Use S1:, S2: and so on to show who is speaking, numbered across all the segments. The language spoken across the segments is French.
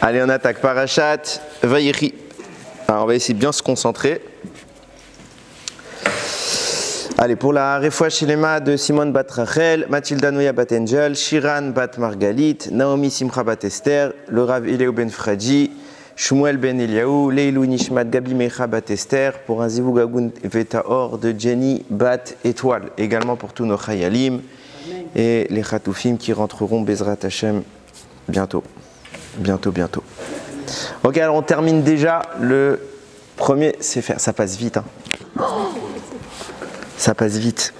S1: Allez, on attaque Parashat Vayechi. Alors, on va essayer de bien se concentrer. Allez, pour la Refoua Shelema de Simone bat Rachel, Mathilda Noya bat Angel, Shiran bat Margalit, Naomi Simcha bat Esther, le Rav Eliaou ben Fradji, Shmuel ben Eliaou, Leilou Nishmat Gabi Mecha bat Esther, pour un Zivou Gagoun Vetaor de Jenny bat Étoile, également pour tous nos Chayalim et les Khatoufim qui rentreront Bezrat Hashem bientôt. Ok, alors on termine déjà le premier Sefer, ça passe vite. Hein. Ça passe vite.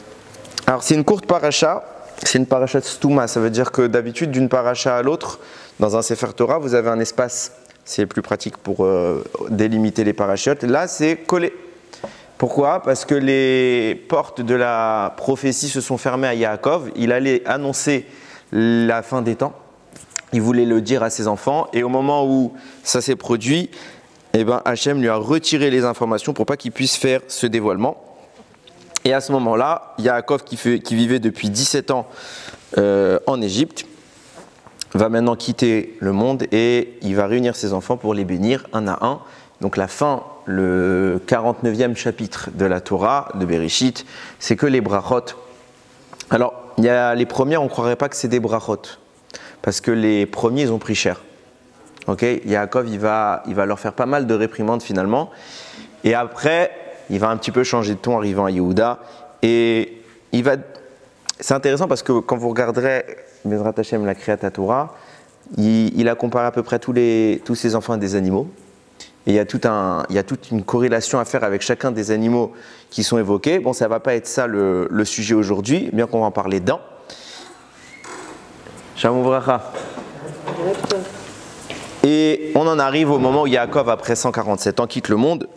S1: Alors c'est une courte paracha, c'est une paracha de Stouma, ça veut dire que d'habitude d'une paracha à l'autre, dans un Sefer Torah, vous avez un espace, c'est plus pratique pour délimiter les parachutes. Là c'est collé. Pourquoi? Parce que les portes de la prophétie se sont fermées à Yaakov, il allait annoncer la fin des temps, il voulait le dire à ses enfants, et au moment où ça s'est produit, eh ben, Hachem lui a retiré les informations pour pas qu'il puisse faire ce dévoilement. Et à ce moment-là, Yaakov, qui vivait depuis 17 ans en Égypte, va maintenant quitter le monde et il va réunir ses enfants pour les bénir un à un. Donc la fin, le 49e chapitre de la Torah, de Bereshit, c'est que les brachot. Alors, il y a les premières, on ne croirait pas que c'est des brachot, parce que les premiers, ils ont pris cher. Okay, Yaakov, il va leur faire pas mal de réprimandes finalement. Et après, il va un petit peu changer de ton arrivant à Yehuda. Et c'est intéressant parce que quand vous regarderez Bezrat Hashem, la Kriyat Torah, il a comparé à peu près tous ses enfants à des animaux. Et il y a toute une corrélation à faire avec chacun des animaux qui sont évoqués. Bon, ça ne va pas être ça le sujet aujourd'hui, bien qu'on va en parler dedans. Shalom Vracha. Et on en arrive au moment où Yaakov, après 147 ans, quitte le monde.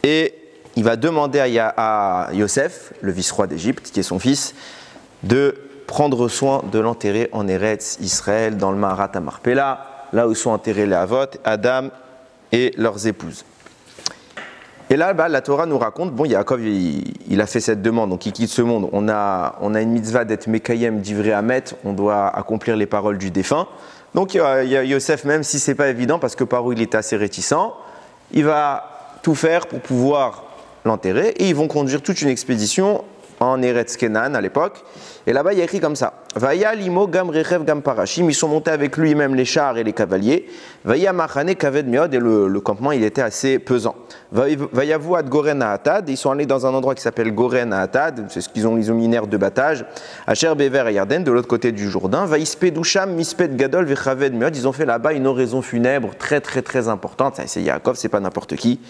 S1: Et il va demander à Yosef, le vice-roi d'Égypte, qui est son fils, de prendre soin de l'enterrer en Eretz Israël, dans le Maharat Marpella, là où sont enterrés les Havot, Adam et leurs épouses. Et là, la Torah nous raconte, bon, Yaakov, il a fait cette demande, donc il quitte ce monde. On a une mitzvah d'être Mekayem d'Ivrei Hamet, on doit accomplir les paroles du défunt. Donc il y a Yosef, même si ce n'est pas évident, parce que par où il est assez réticent, il va tout faire pour pouvoir l'enterrer, et ils vont conduire toute une expédition en Eretz Kenan à l'époque. Et là-bas, il y a écrit comme ça. Vaya limo gam rechev gam parashim. Ils sont montés avec lui même les chars et les cavaliers. Vaya machane kaved meod. Et le campement, il était assez pesant. Vaya vu ad Goren à Atad. Ils sont allés dans un endroit qui s'appelle Goren à Atad. C'est ce qu'ils ont mis une aire de battage. Asher bever et Yarden, de l'autre côté du Jourdain. Vaispedusham misped gadol vechaved meod. Ils ont fait là-bas une oraison funèbre très très très importante. C'est Yaakov, c'est pas n'importe qui.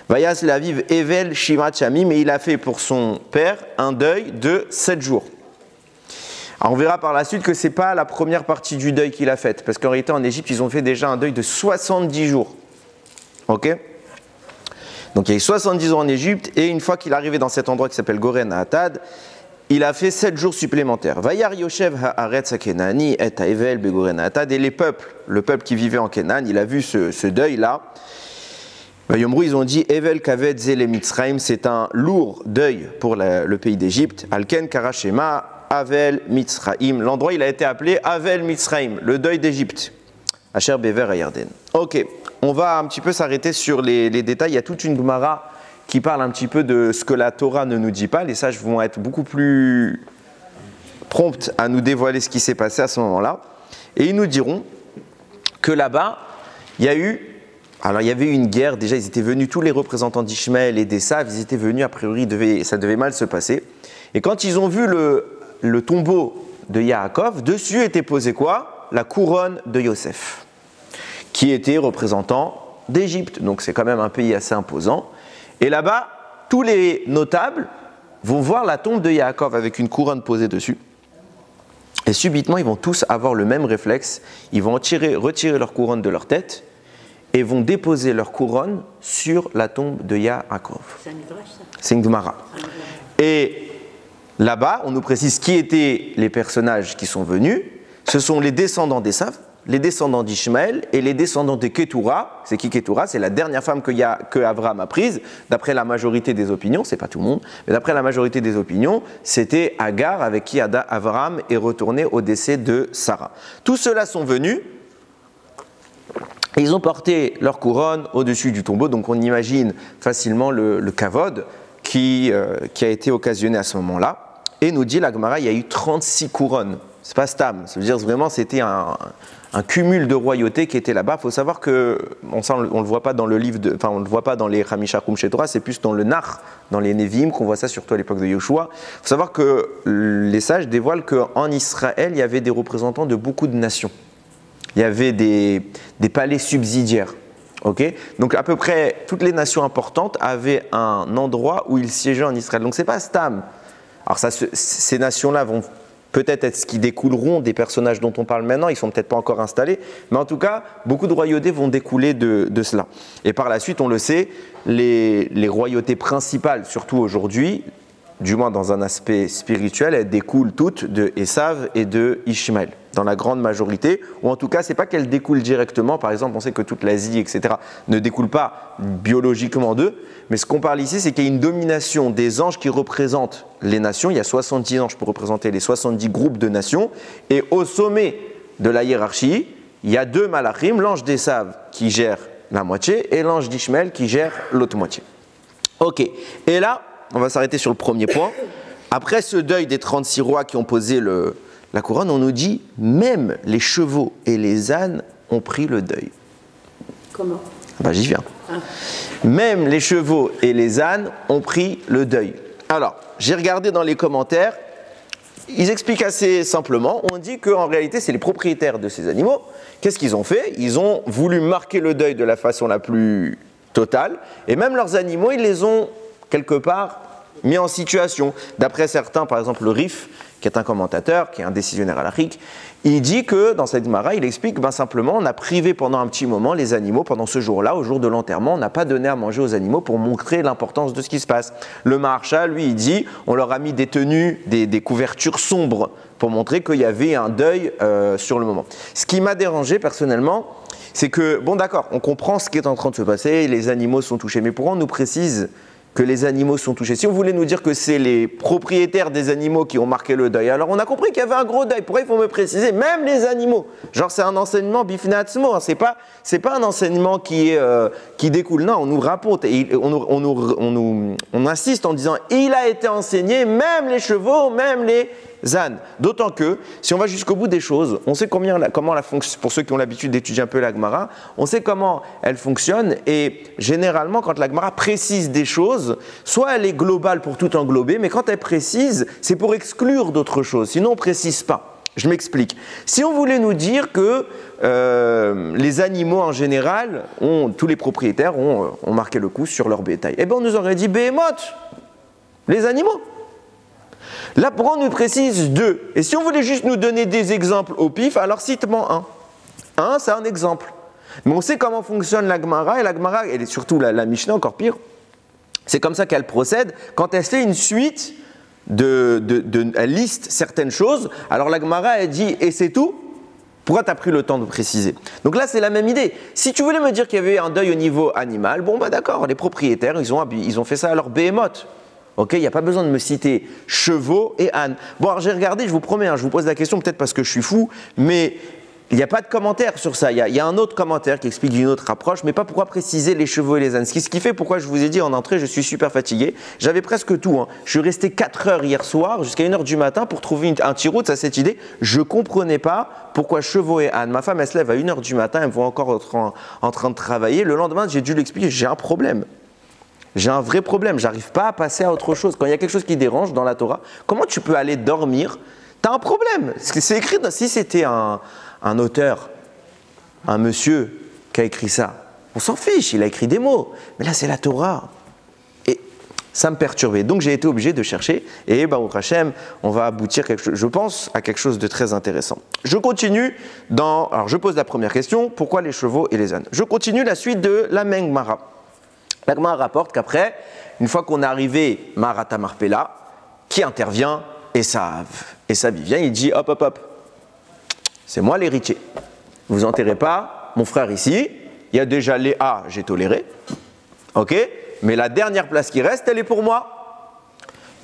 S1: Vayas l'aviv evel shimat shamim. Mais il a fait pour son père un deuil de 7 jours. Alors on verra par la suite que ce n'est pas la première partie du deuil qu'il a faite, parce qu'en réalité en Égypte ils ont fait déjà un deuil de 70 jours. Ok? Donc il y a eu 70 jours en Égypte, et une fois qu'il est arrivé dans cet endroit qui s'appelle Goren à Atad, il a fait 7 jours supplémentaires. Vayar Yoshev haaretz hakenani et haevel begoren Atad, et le peuple qui vivait en Kenan, il a vu ce deuil-là. Vayomrou, ils ont dit Evel kaved zele Mitzrayim, c'est un lourd deuil pour le pays d'Égypte. Alken karashema Avel Mitzrayim. L'endroit, il a été appelé Avel Mitzrayim, le deuil d'Égypte. Asher bever et Yarden. Ok, on va un petit peu s'arrêter sur les détails. Il y a toute une Gemara qui parle un petit peu de ce que la Torah ne nous dit pas. Les sages vont être beaucoup plus promptes à nous dévoiler ce qui s'est passé à ce moment-là. Et ils nous diront que là-bas, il y avait eu une guerre. Déjà, ils étaient venus, tous les représentants d'Ishmaël et d'Esav, ils étaient venus, a priori, ça devait mal se passer. Et quand ils ont vu le tombeau de Yaakov, dessus était posé quoi? La couronne de Yosef, qui était représentant d'Égypte. Donc c'est quand même un pays assez imposant. Et là-bas, tous les notables vont voir la tombe de Yaakov avec une couronne posée dessus. Et subitement, ils vont tous avoir le même réflexe. Ils vont retirer leur couronne de leur tête et vont déposer leur couronne sur la tombe de Yaakov. C'est un midrash, ça. C'est une Gemara. Et là-bas, on nous précise qui étaient les personnages qui sont venus. Ce sont les descendants d'Esav, les descendants d'Ishmaël et les descendants de Ketura. C'est qui Ketura? C'est la dernière femme que Abraham a prise. D'après la majorité des opinions, c'est pas tout le monde, mais d'après la majorité des opinions, c'était Agar avec qui Abraham est retourné au décès de Sarah. Tous ceux-là sont venus Et ils ont porté leur couronne au-dessus du tombeau, donc on imagine facilement le kavod qui a été occasionné à ce moment-là. Et nous dit la Gemara, il y a eu 36 couronnes. C'est pas stam, ça veut dire vraiment c'était un cumul de royauté qui était là-bas. Il faut savoir que, on ne le voit pas dans le livre, enfin on ne le voit pas dans les Hamisha Kumshe Torah, c'est plus dans le Nar, dans les Nevi'im, qu'on voit ça surtout à l'époque de Yoshua. Il faut savoir que les sages dévoilent qu'en Israël, il y avait des représentants de beaucoup de nations. Il y avait des palais subsidiaires. Okay, donc à peu près toutes les nations importantes avaient un endroit où ils siégeaient en Israël. Donc c'est pas stam. Alors ça, ces nations-là vont peut-être être ce qui découleront des personnages dont on parle maintenant, ils ne sont peut-être pas encore installés, mais en tout cas, beaucoup de royautés vont découler de cela. Et par la suite, on le sait, les royautés principales, surtout aujourd'hui, du moins dans un aspect spirituel, elles découlent toutes de Esav et de Ishmaël, dans la grande majorité, ou en tout cas, ce n'est pas qu'elles découlent directement, par exemple, on sait que toute l'Asie, etc., ne découle pas biologiquement d'eux, mais ce qu'on parle ici, c'est qu'il y a une domination des anges qui représentent les nations, il y a 70 anges pour représenter les 70 groupes de nations, et au sommet de la hiérarchie, il y a 2 malachim, l'ange d'Esav qui gère la moitié, et l'ange d'Ishmaël qui gère l'autre moitié. Ok, et là, on va s'arrêter sur le premier point. Après ce deuil des 36 rois qui ont posé la couronne, on nous dit même les chevaux et les ânes ont pris le deuil.
S2: Comment ?
S1: Ben, j'y viens. Même les chevaux et les ânes ont pris le deuil. Alors, j'ai regardé dans les commentaires, ils expliquent assez simplement. On dit qu'en réalité, c'est les propriétaires de ces animaux. Qu'est-ce qu'ils ont fait ? Ils ont voulu marquer le deuil de la façon la plus totale. Et même leurs animaux, ils les ont quelque part mis en situation. D'après certains, par exemple le Rif, qui est un commentateur, qui est un décisionnaire halachique, il dit que dans cette Gemara, il explique simplement, on a privé pendant un petit moment les animaux, pendant ce jour-là, au jour de l'enterrement, on n'a pas donné à manger aux animaux pour montrer l'importance de ce qui se passe. Le Maharsha, lui, il dit, on leur a mis des tenues, des couvertures sombres pour montrer qu'il y avait un deuil sur le moment. Ce qui m'a dérangé personnellement, c'est que, bon d'accord, on comprend ce qui est en train de se passer, les animaux sont touchés, mais pourquoi on nous précise que les animaux sont touchés? Si on voulait nous dire que c'est les propriétaires des animaux qui ont marqué le deuil, alors on a compris qu'il y avait un gros deuil. Pourquoi il faut me préciser même les animaux? Genre c'est un enseignement bifnatsmo, hein. C'est pas un enseignement qui découle. Non, on nous raconte, et on insiste en disant il a été enseigné même les chevaux, même les ânes. D'autant que si on va jusqu'au bout des choses, on sait comment la fonction, pour ceux qui ont l'habitude d'étudier un peu la Gemara, on sait comment elle fonctionne, et généralement quand la Gemara précise des choses, soit elle est globale pour tout englober, mais quand elle précise, c'est pour exclure d'autres choses, sinon on ne précise pas. Je m'explique. Si on voulait nous dire que les animaux en général, tous les propriétaires ont marqué le coup sur leur bétail, eh bien on nous aurait dit Behemoth, les animaux. Là, pourquoi on nous précise 2? Et si on voulait juste nous donner des exemples au pif, alors cite-moi un. Un, c'est un exemple. Mais on sait comment fonctionne la Gemara, et la Gemara, et surtout la Mishnah, encore pire, c'est comme ça qu'elle procède. Quand elle fait une suite, elle liste certaines choses, alors la Gemara, elle dit, et c'est tout? Pourquoi tu as pris le temps de préciser? Donc là, c'est la même idée. Si tu voulais me dire qu'il y avait un deuil au niveau animal, bon, bah d'accord, les propriétaires, ils ont fait ça à leur Behemoth. Ok, il n'y a pas besoin de me citer chevaux et ânes. Bon, alors j'ai regardé, je vous promets, je vous pose la question peut-être parce que je suis fou, mais il n'y a pas de commentaire sur ça. Il y a un autre commentaire qui explique une autre approche, mais pas pourquoi préciser les chevaux et les ânes. Ce qui fait pourquoi je vous ai dit en entrée, je suis super fatigué. J'avais presque tout. Je suis resté 4 heures hier soir, jusqu'à 1h du matin pour trouver un petit route à cette idée. Je ne comprenais pas pourquoi chevaux et ânes. Ma femme, elle se lève à 1h du matin, elle me voit encore en train de travailler. Le lendemain, j'ai dû lui expliquer, j'ai un problème. J'ai un vrai problème, j'arrive pas à passer à autre chose. Quand il y a quelque chose qui dérange dans la Torah, comment tu peux aller dormir? Tu as un problème. C'est écrit, si c'était un auteur, un monsieur qui a écrit ça, on s'en fiche, il a écrit des mots. Mais là, c'est la Torah. Et ça me perturbait. Donc, j'ai été obligé de chercher. Et Baruch Hashem, on va aboutir, je pense, à quelque chose de très intéressant. Je continue alors, je pose la première question, pourquoi les chevaux et les ânes? Je continue la suite de la Gemara. La Gemara rapporte qu'après, une fois qu'on est arrivé Maharata Marpella, qui intervient? Esav. Esav, il vient, il dit hop, hop, hop, c'est moi l'héritier. Vous enterrez pas mon frère ici, il y a déjà Léa, j'ai toléré, ok, mais la dernière place qui reste, elle est pour moi.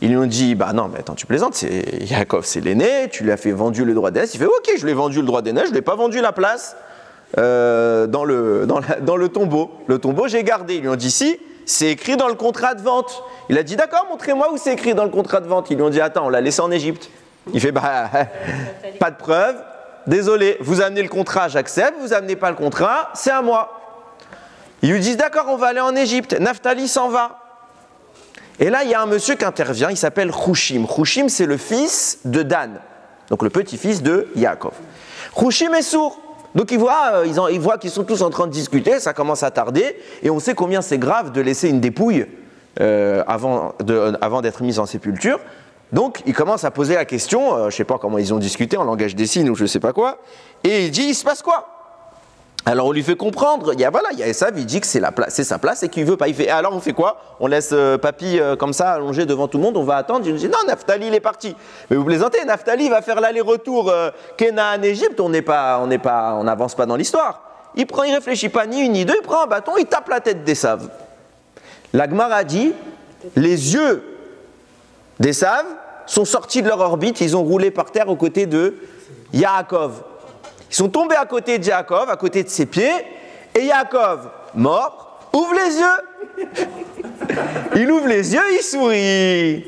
S1: Ils lui ont dit, bah non, mais attends, tu plaisantes, Yaakov, c'est l'aîné, tu lui as fait vendu le droit d'aînesse. Il fait, ok, je lui ai vendu le droit d'aînesse, je ne lui ai pas vendu la place dans le tombeau. Le tombeau, j'ai gardé. Ils lui ont dit si, c'est écrit dans le contrat de vente. Il a dit d'accord, montrez-moi où c'est écrit dans le contrat de vente. Ils lui ont dit attends, on l'a laissé en Égypte. Il fait bah, pas de preuve, désolé, vous amenez le contrat, j'accepte, vous amenez pas le contrat, c'est à moi. Ils lui disent d'accord, on va aller en Égypte. Naphtali s'en va. Et là, il y a un monsieur qui intervient, il s'appelle Hushim. Hushim, c'est le fils de Dan, donc le petit-fils de Yaakov. Hushim est sourd. Donc il voit qu'ils sont tous en train de discuter, ça commence à tarder, et on sait combien c'est grave de laisser une dépouille avant d'être mise en sépulture. Donc il commence à poser la question, je ne sais pas comment ils ont discuté, en langage des signes ou je ne sais pas quoi, et il dit il se passe quoi? Alors on lui fait comprendre, il y a Esav, il dit que c'est sa place et qu'il ne veut pas. Il fait alors on fait quoi? On laisse papy comme ça allongé devant tout le monde, on va attendre. Il dit non, Naphtali il est parti. Mais vous plaisantez, Naphtali va faire l'aller-retour Canaan Égypte, on n'avance pas dans l'histoire. Il réfléchit pas ni une ni deux, il prend un bâton, il tape la tête d'Esav. La Gemara dit les yeux d'Esav sont sortis de leur orbite, ils ont roulé par terre aux côtés de Yaakov. Ils sont tombés à côté de Yaakov, à côté de ses pieds, et Yaakov, mort, ouvre les yeux. Il ouvre les yeux, il sourit.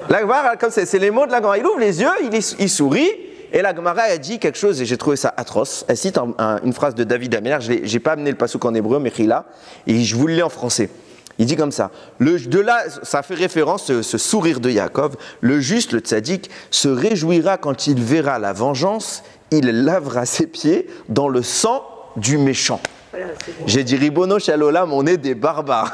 S1: La Gemara, comme c'est les mots de la Gemara, il ouvre les yeux, il sourit, et la Gemara a dit quelque chose, et j'ai trouvé ça atroce. Elle cite une phrase de David Améler, je n'ai pas amené le passouk en hébreu, mais là, et je vous le lis en français. Il dit comme ça, de là, ça fait référence, ce sourire de Yaakov, le juste, le tzaddik, se réjouira quand il verra la vengeance, il lavera ses pieds dans le sang du méchant. Voilà, j'ai dit Ribono Shalolam, on est des barbares.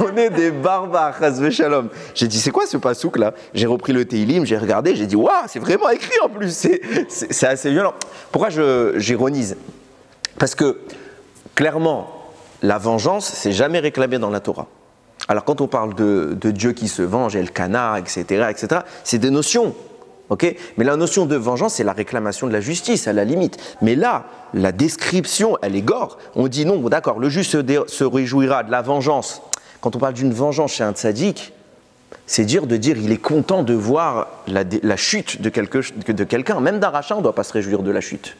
S1: On est des barbares, Chazve Shalom. J'ai dit c'est quoi ce passouk là? J'ai repris le Teilim, j'ai regardé, j'ai dit waouh, c'est vraiment écrit en plus, c'est assez violent. Pourquoi j'ironise? Parce que clairement, la vengeance, c'est jamais réclamé dans la Torah. Alors quand on parle de Dieu qui se venge, Elkana, etc., c'est des notions. Okay, mais la notion de vengeance, c'est la réclamation de la justice, à la limite. Mais là, la description, elle est gore. On dit non, d'accord, le juste se réjouira de la vengeance. Quand on parle d'une vengeance chez un tzaddik, c'est dire il est content de voir la chute de quelqu'un. Même d'un rachat, on ne doit pas se réjouir de la chute.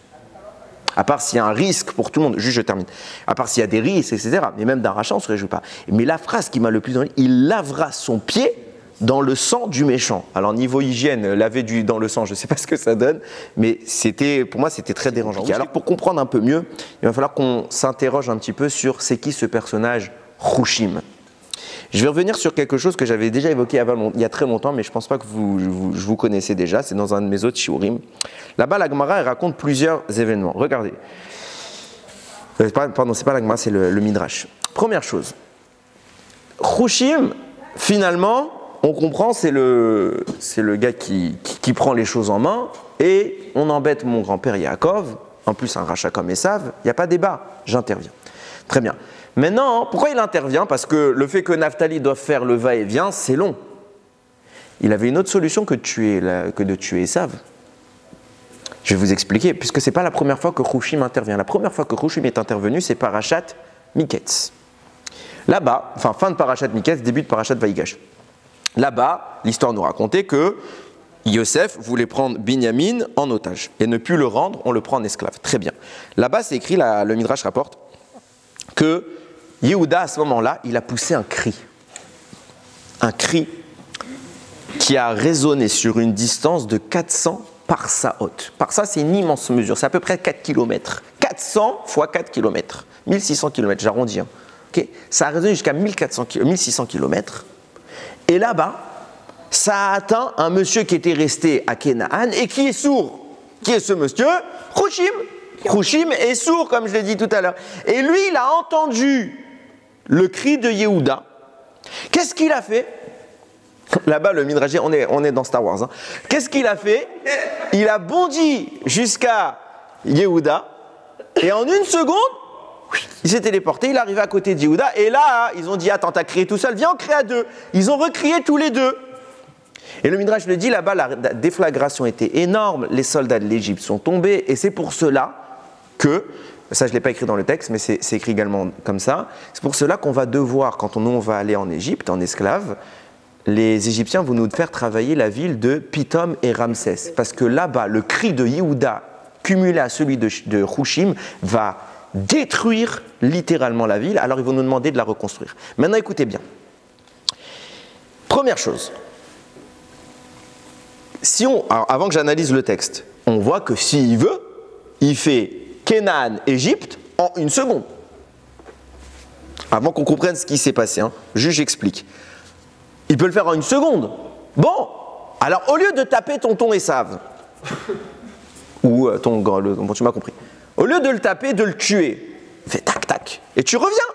S1: À part s'il y a un risque pour tout le monde, juste je termine. À part s'il y a des risques, etc. Mais même d'un rachat, on ne se réjouit pas. Mais la phrase qui m'a le plus donné, il lavera son pied dans le sang du méchant. Alors niveau hygiène, laver dans le sang, je ne sais pas ce que ça donne, mais pour moi c'était très dérangeant. Alors pour comprendre un peu mieux, il va falloir qu'on s'interroge un petit peu sur c'est qui ce personnage Hushim. Je vais revenir sur quelque chose que j'avais déjà évoqué il y a très longtemps, mais je ne pense pas que vous connaissez déjà, c'est dans un de mes autres shiurim. Là-bas, la Gemara raconte plusieurs événements. Regardez. Pardon, c'est pas la Gemara, c'est le Midrash. Première chose, Hushim, finalement, on comprend, c'est le gars qui prend les choses en main et on embête mon grand-père Yaakov, en plus un rachat comme Esav, il n'y a pas débat, j'interviens. Très bien. Maintenant, pourquoi il intervient? Parce que le fait que Naphtali doive faire le va-et-vient, c'est long. Il avait une autre solution que de tuer Esav. Je vais vous expliquer, puisque ce n'est pas la première fois que Hushim intervient. La première fois que Hushim est intervenu, c'est Parashat Miketz. Là-bas, fin de Parashat Miketz, début de Parashat Vaïgash. Là-bas, l'histoire nous racontait que Yosef voulait prendre Binyamin en otage et ne plus le rendre, on le prend en esclave. Très bien. Là-bas, c'est écrit, le Midrash rapporte, que Yehuda, à ce moment-là, il a poussé un cri. Un cri qui a résonné sur une distance de 400 parsaot. Parsa, c'est une immense mesure, c'est à peu près 4 km. 400 fois 4 km. 1600 km, j'arrondis. Hein. Okay, ça a résonné jusqu'à 1600 km. Et là-bas, ça a atteint un monsieur qui était resté à Canaan et qui est sourd. Qui est ce monsieur? Hushim. Hushim est sourd, comme je l'ai dit tout à l'heure. Et lui, il a entendu le cri de Yehuda. Qu'est-ce qu'il a fait? Là-bas, le Midrash, on est dans Star Wars. Hein. Qu'est-ce qu'il a fait? Il a bondi jusqu'à Yehuda et en une seconde, il s'est téléporté, il est arrivé à côté de Yehuda, et là, ils ont dit, attends, t'as crié tout seul, viens, on crée à deux. Ils ont recrié tous les deux. Et le Midrash le dit, là-bas, la déflagration était énorme, les soldats de l'Égypte sont tombés, et c'est pour cela que, ça je ne l'ai pas écrit dans le texte, mais c'est écrit également comme ça, c'est pour cela qu'on va devoir, quand on va aller en Égypte, en esclave, les Égyptiens vont nous faire travailler la ville de Pithom et Ramsès. Parce que là-bas, le cri de Yehuda cumulé à celui de Hushim, va détruire littéralement la ville. Alors ils vont nous demander de la reconstruire. Maintenant, écoutez bien. Première chose. Alors, avant que j'analyse le texte, on voit que s'il veut, il fait Canaan, Égypte en 1 seconde. Avant qu'on comprenne ce qui s'est passé, juste j'explique. Il peut le faire en 1 seconde. Bon, alors au lieu de taper tonton Esav, ou tu m'as compris, au lieu de le taper, de le tuer, fais tac tac, et tu reviens.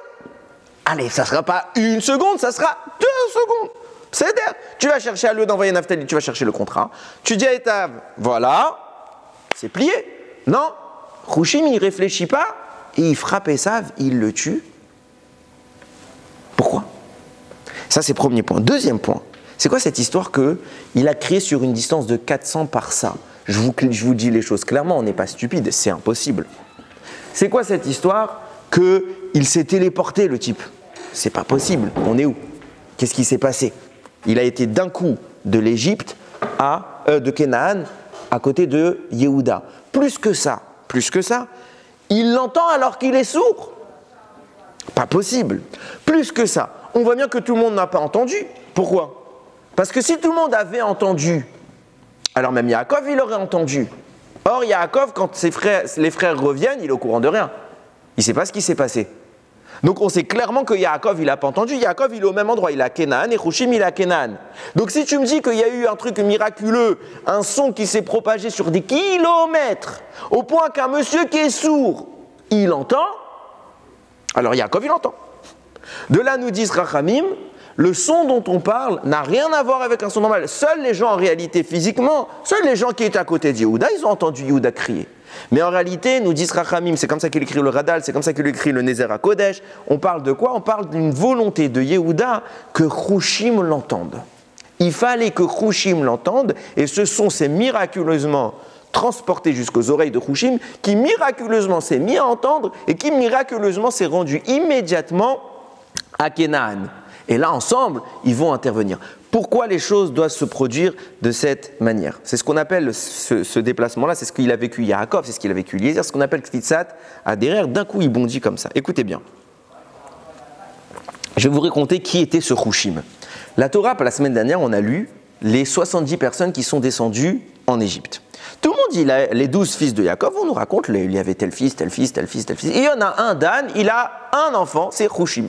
S1: Allez, ça ne sera pas 1 seconde, ça sera 2 secondes. C'est-à-dire, tu vas chercher à lieu d'envoyer Naphtali, tu vas chercher le contrat. Tu dis à Esav, voilà, c'est plié. Non, Hushim, il ne réfléchit pas, et il frappe Esav, il le tue. Pourquoi? Ça, c'est le premier point. Deuxième point, c'est quoi cette histoire qu'il a créé sur une distance de 400 parsa? Je vous dis les choses clairement, on n'est pas stupide, c'est impossible. C'est quoi cette histoire qu'il s'est téléporté, le type? C'est pas possible, on est où? Qu'est-ce qui s'est passé? Il a été d'un coup de l'Égypte de Canaan à côté de Yehuda. Plus que ça, il l'entend alors qu'il est sourd. Pas possible. Plus que ça, on voit bien que tout le monde n'a pas entendu. Pourquoi? Parce que si tout le monde avait entendu, alors même Yaakov, il aurait entendu. Or, Yaakov, quand les frères reviennent, il est au courant de rien. Il ne sait pas ce qui s'est passé. Donc, on sait clairement que Yaakov, il n'a pas entendu. Yaakov, il est au même endroit. Il est à Canaan et Hushim, il est à Canaan. Donc, si tu me dis qu'il y a eu un truc miraculeux, un son qui s'est propagé sur des kilomètres, au point qu'un monsieur qui est sourd, il entend, alors Yaakov, il entend. De là, nous disent Rachamim, le son dont on parle n'a rien à voir avec un son normal. Seuls les gens, en réalité, physiquement, seuls les gens qui étaient à côté de Yehuda, ils ont entendu Yehuda crier. Mais en réalité, nous disent Rachamim, c'est comme ça qu'il écrit le Radal, c'est comme ça qu'il écrit le Nézer à Kodesh. On parle de quoi? On parle d'une volonté de Yehuda que Hushim l'entende. Il fallait que Hushim l'entende, et ce son s'est miraculeusement transporté jusqu'aux oreilles de Hushim, qui miraculeusement s'est mis à entendre, et qui miraculeusement s'est rendu immédiatement à Canaan. Et là, ensemble, ils vont intervenir. Pourquoi les choses doivent se produire de cette manière? C'est ce qu'on appelle ce déplacement-là, c'est ce qu'il a vécu Yaakov, c'est ce qu'il a vécu Eliezer, ce qu'on appelle Kfitsat Adérer. D'un coup, il bondit comme ça. Écoutez bien. Je vais vous raconter qui était ce Hushim. La Torah, la semaine dernière, on a lu les 70 personnes qui sont descendues en Égypte. Tout le monde dit, les 12 fils de Yaakov, on nous raconte, il y avait tel fils, tel fils, tel fils, tel fils. Et il y en a un, Dan, il a un enfant, c'est Hushim.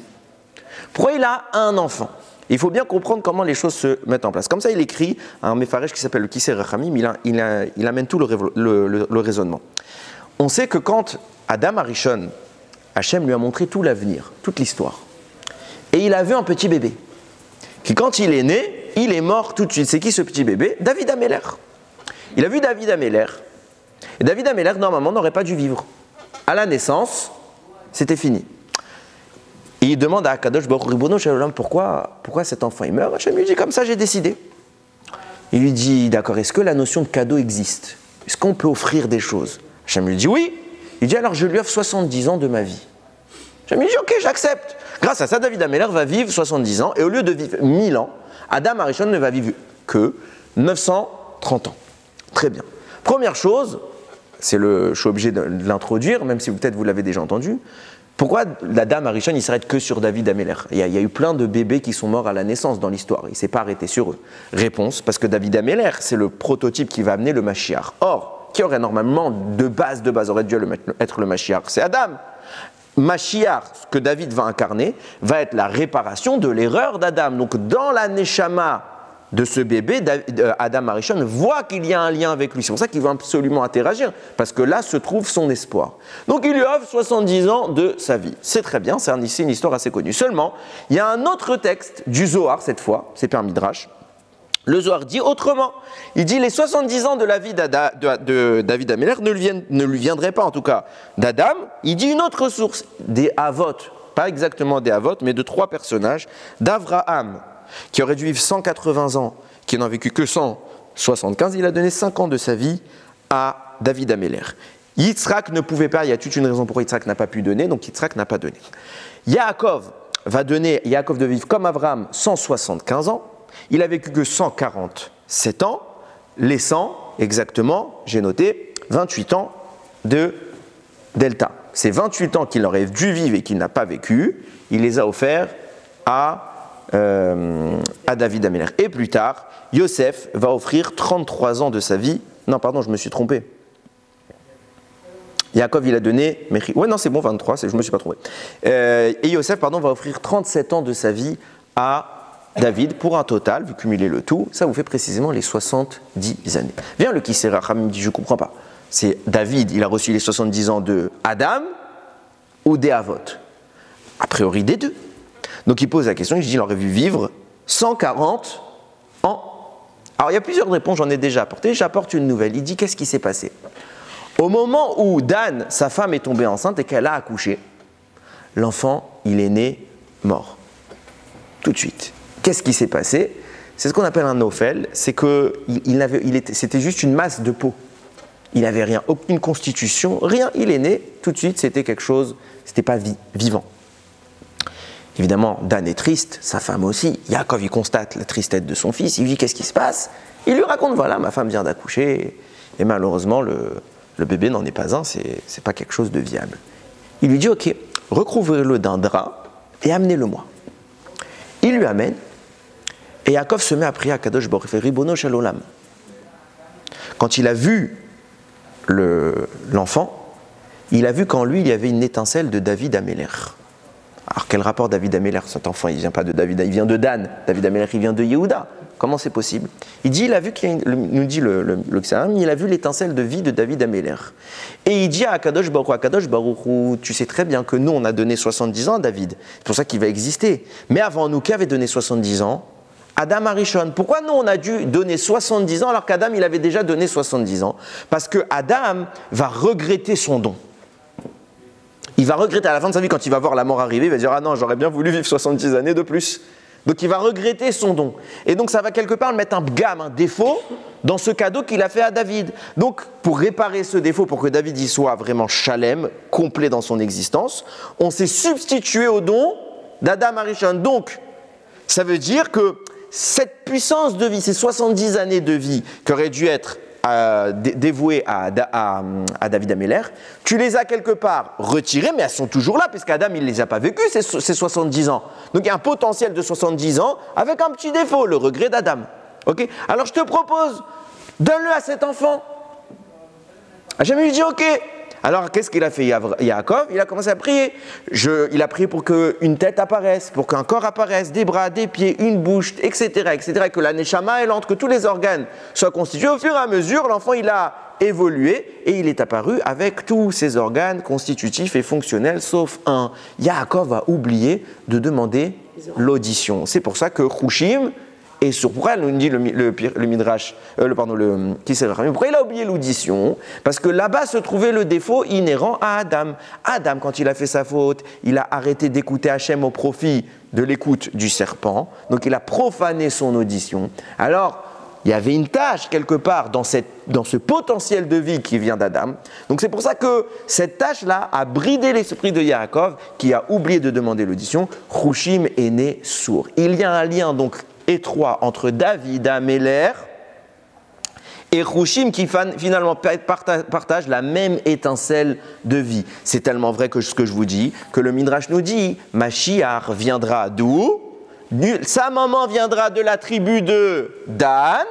S1: Pourquoi il a un enfant? Il faut bien comprendre comment les choses se mettent en place. Comme ça, il écrit un Mefaresh qui s'appelle le Kisser Rachamim, il amène tout le raisonnement. On sait que quand Adam Arishon, Hachem lui a montré tout l'avenir, toute l'histoire, et il a vu un petit bébé, qui quand il est né, il est mort tout de suite. C'est qui ce petit bébé? David Améler. Il a vu David Améler, et David Améler, normalement, n'aurait pas dû vivre. À la naissance, c'était fini. Et il demande à Akadosh Baruch Hu, Ribono Shel Olam, pourquoi cet enfant il meurt? Hachem lui dit, comme ça j'ai décidé. Il lui dit, d'accord, est-ce que la notion de cadeau existe? Est-ce qu'on peut offrir des choses? Hachem lui dit oui. Il dit, alors je lui offre 70 ans de ma vie. Hachem lui dit, ok, j'accepte. Grâce à ça, David Améler va vivre 70 ans, et au lieu de vivre 1000 ans, Adam Arishon ne va vivre que 930 ans. Très bien. Première chose, je suis obligé de l'introduire, même si peut-être vous l'avez déjà entendu. Pourquoi l'Adam Arishon, il s'arrête que sur David Améler? Il y a eu plein de bébés qui sont morts à la naissance dans l'histoire. Il ne s'est pas arrêté sur eux. Réponse, parce que David Améler, c'est le prototype qui va amener le Mashiach. Or, qui aurait normalement de base aurait dû être le Mashiach? C'est Adam. Mashiach, ce que David va incarner, va être la réparation de l'erreur d'Adam. Donc, dans la Neshama de ce bébé, Adam Arishon voit qu'il y a un lien avec lui. C'est pour ça qu'il veut absolument interagir, parce que là se trouve son espoir. Donc il lui offre 70 ans de sa vie. C'est très bien, c'est une histoire assez connue. Seulement, il y a un autre texte du Zohar, cette fois, c'est par Midrash. Le Zohar dit autrement. Il dit les 70 ans de la vie de David Améler ne lui viendraient pas, en tout cas, d'Adam. Il dit une autre source, des Havot, pas exactement des Havot, mais de 3 personnages, d'Avraham, qui aurait dû vivre 180 ans, qui n'en a vécu que 175, il a donné 5 ans de sa vie à David Améler. Yitzhak ne pouvait pas, il y a toute une raison pourquoi Yitzhak n'a pas pu donner, donc Yitzhak n'a pas donné. Yaakov de vivre comme Abraham 175 ans, il a vécu que 147 ans, laissant exactement, j'ai noté, 28 ans de Delta. Ces 28 ans qu'il aurait dû vivre et qu'il n'a pas vécu, il les a offerts à David Améler. Et plus tard, Yosef va offrir 33 ans de sa vie. Non, pardon, je me suis trompé. Yaakov, il a donné... Ouais, non, c'est bon, 23, je ne me suis pas trompé. Et Yosef, pardon, va offrir 37 ans de sa vie à David pour un total, vous cumulez le tout, ça vous fait précisément les 70 années. Viens le Kisser Racham, il me dit, je ne comprends pas. C'est David, il a reçu les 70 ans de Adam ou des Avot. A priori des deux. Donc il pose la question, il dit, il aurait vu vivre 140 ans. Alors il y a plusieurs réponses, j'en ai déjà apporté, j'apporte une nouvelle. Il dit, qu'est-ce qui s'est passé? Au moment où Dan, sa femme, est tombée enceinte et qu'elle a accouché, l'enfant, il est né mort. Tout de suite. Qu'est-ce qui s'est passé? C'est ce qu'on appelle un ophel, c'est que c'était juste une masse de peau. Il n'avait rien, aucune constitution, rien, il est né, tout de suite, c'était quelque chose, c'était pas vivant. Évidemment, Dan est triste, sa femme aussi. Yaakov, il constate la tristesse de son fils, il lui dit qu'est-ce qui se passe? Il lui raconte, voilà, ma femme vient d'accoucher, et malheureusement, le bébé n'en est pas un, c'est pas quelque chose de viable. Il lui dit, ok, recouvrez-le d'un drap et amenez-le-moi. Il lui amène, et Yaakov se met à prier à Kadosh Baruch Hu, Ribono Shel Olam. Quand il a vu l'enfant, il a vu qu'en lui, il y avait une étincelle de David Améler. Alors quel rapport David Améler? Cet enfant, il ne vient pas de David, il vient de Dan. David Améler, il vient de Yehuda. Comment c'est possible? Il dit, il a vu nous dit le Xaram, il a vu l'étincelle de vie de David Améler. Et il dit à Akadosh Baruch Hu, tu sais très bien que nous, on a donné 70 ans à David. C'est pour ça qu'il va exister. Mais avant nous, qui avait donné 70 ans? Adam Arishon. Pourquoi nous, on a dû donner 70 ans alors qu'Adam, il avait déjà donné 70 ans? Parce que Adam va regretter son don. Il va regretter à la fin de sa vie, quand il va voir la mort arriver, il va dire « Ah non, j'aurais bien voulu vivre 70 années de plus ». Donc il va regretter son don. Et donc ça va quelque part mettre un défaut dans ce cadeau qu'il a fait à David. Donc pour réparer ce défaut, pour que David y soit vraiment chalem, complet dans son existence, on s'est substitué au don d'Adam Arishon. Donc ça veut dire que cette puissance de vie, ces 70 années de vie qui auraient dû être dévouées à David Améler, tu les as quelque part retirées, mais elles sont toujours là, puisqu'Adam, il ne les a pas vécues, ces 70 ans. Donc il y a un potentiel de 70 ans avec un petit défaut, le regret d'Adam. Okay? Alors je te propose, donne-le à cet enfant. Hachem lui dit ok. Alors qu'est-ce qu'il a fait Yaakov? Il a commencé à prier. Il a prié pour qu'une tête apparaisse, pour qu'un corps apparaisse, des bras, des pieds, une bouche, etc. et que la neshama, elle entre, que tous les organes soient constitués. Au fur et à mesure, l'enfant, il a évolué et il est apparu avec tous ses organes constitutifs et fonctionnels, sauf un. Yaakov a oublié de demander l'audition. C'est pour ça que Chushim, et sur pourquoi nous dit le Midrash, pourquoi il a oublié l'audition? Parce que là-bas se trouvait le défaut inhérent à Adam. Adam, quand il a fait sa faute, il a arrêté d'écouter Hachem au profit de l'écoute du serpent. Donc il a profané son audition. Alors, il y avait une tâche quelque part dans ce potentiel de vie qui vient d'Adam. Donc c'est pour ça que cette tâche-là a bridé l'esprit de Yaakov, qui a oublié de demander l'audition. Chushim est né sourd. Il y a un lien donc étroit entre David Améler et Chushim qui finalement partagent la même étincelle de vie. C'est tellement vrai que ce que je vous dis, que le Midrash nous dit, Mashiach viendra d'où? Sa maman viendra de la tribu de Dan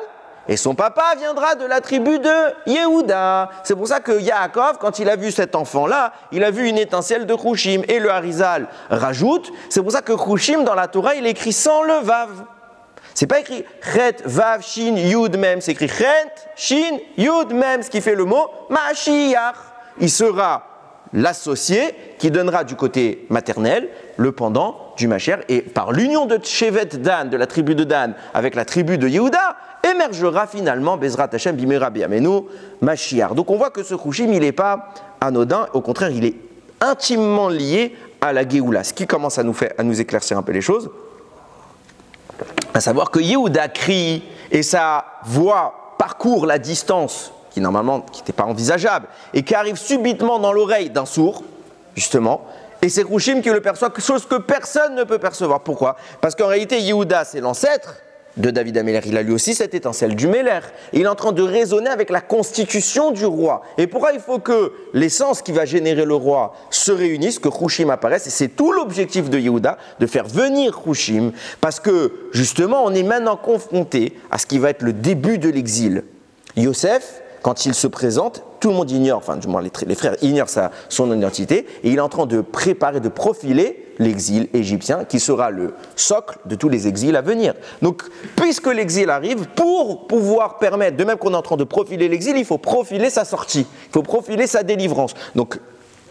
S1: et son papa viendra de la tribu de Yehuda. C'est pour ça que Yaakov, quand il a vu cet enfant-là, il a vu une étincelle de Chushim. Et le Harizal rajoute, c'est pour ça que Chushim dans la Torah, il écrit sans le Vav. C'est pas écrit Chet, Vav, Shin, Yud, Mem. C'est écrit Chet, Shin, Yud, Mem, ce qui fait le mot Mashiach. Il sera l'associé qui donnera du côté maternel le pendant du Mashiach. Et par l'union de Shevet Dan, de la tribu de Dan, avec la tribu de Yehuda, émergera finalement Bezrat Hashem Bimera B'Yameinu Mashiach. Donc on voit que ce Chushim, il n'est pas anodin. Au contraire, il est intimement lié à la Géoula. Ce qui commence à nous éclaircir un peu les choses. À savoir que Yehuda crie et sa voix parcourt la distance qui normalement n'était pas envisageable et qui arrive subitement dans l'oreille d'un sourd, justement, et c'est Chushim qui le perçoit, chose que personne ne peut percevoir. Pourquoi? Parce qu'en réalité, Yehuda, c'est l'ancêtre, de David Améler, il a lui aussi cette étincelle du Méler. Il est en train de raisonner avec la constitution du roi. Et pourquoi il faut que l'essence qui va générer le roi se réunisse, que Hushim apparaisse. Et c'est tout l'objectif de Yehuda, de faire venir Hushim, parce que justement, on est maintenant confronté à ce qui va être le début de l'exil. Yosef, quand il se présente, tout le monde ignore, enfin du moins les frères ignorent son identité, et il est en train de préparer, de profiler l'exil égyptien, qui sera le socle de tous les exils à venir. Donc, puisque l'exil arrive, pour pouvoir permettre, de même qu'on est en train de profiler l'exil, il faut profiler sa sortie, il faut profiler sa délivrance. Donc,